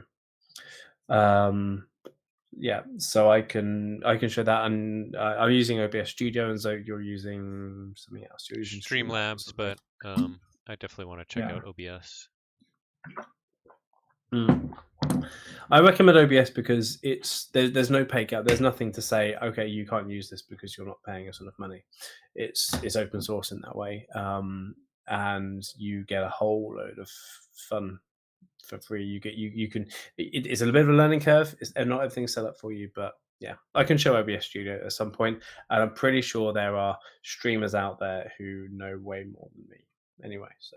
Yeah, so I can show that, and I'm using OBS Studio, and so you're using something else. You're using Streamlabs or Streamlabs, something. but I definitely want to check Yeah. out OBS. I recommend OBS because there's no pay gap. There's nothing to say, okay, you can't use this because you're not paying us enough money. It's open source in that way, and you get a whole load of fun for free. You can. It's a little bit of a learning curve. Not everything's set up for you, but yeah, I can show OBS Studio at some point, and I'm pretty sure there are streamers out there who know way more than me. Anyway, so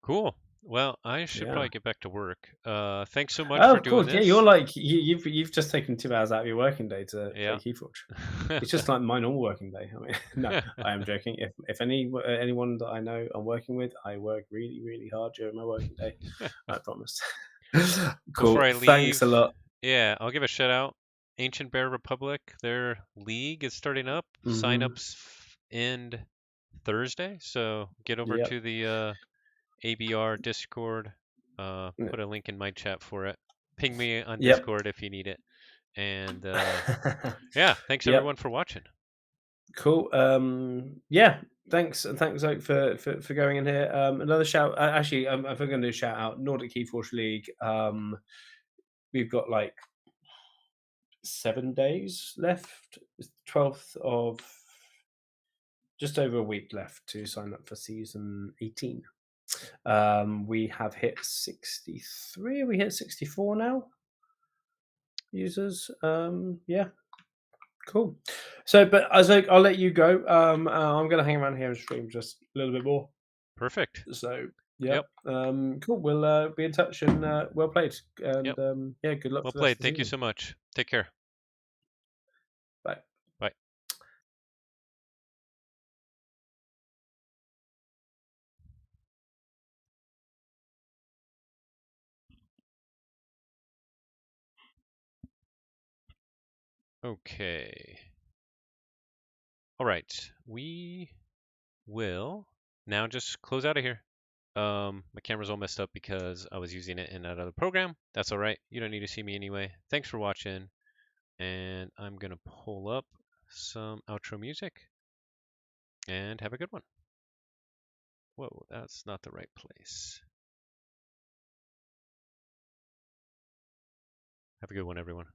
Cool. Well, I should Yeah. probably get back to work. Thanks so much Oh, for of doing course. Yeah, you're this. like you've just taken 2 hours out of your working day to play Yeah. Keyforge. It's just like my normal working day. I mean, no, I am joking. If anyone that I know I'm working with, I work really really hard during my working day. I promise. Before Cool. I Thanks a leave, lot. yeah, I'll give a shout out. Ancient Bear Republic, their league is starting up. Hmm. Signups end Thursday, so get over Yep. to the ABR Discord. Put a link in my chat for it. Ping me on Yep. Discord if you need it. And yeah, thanks Yep. everyone for watching. Cool. Yeah. Thanks, Oak, for going in here. Another shout. Actually, if we're going to do a shout out, Nordic Keyforge League. We've got like 7 days left. It's 12th of just over a week left to sign up for season 18. We have hit 63. We hit 64 now. Users. Yeah. Cool. So, but Isaac, I'll let you go. I'm going to hang around here and stream just a little bit more. Perfect. So, Yep. yep. Cool. We'll be in touch and well played. And Yep. yeah, good luck Well for the rest played. of the Thank you season. so much. Take care. Bye. Bye. Okay. All right. We will now just close out of here. My camera's all messed up because I was using it in another program. That's all right. You don't need to see me anyway. Thanks for watching. And I'm going to pull up some outro music and have a good one. Whoa, that's not the right place. Have a good one, everyone.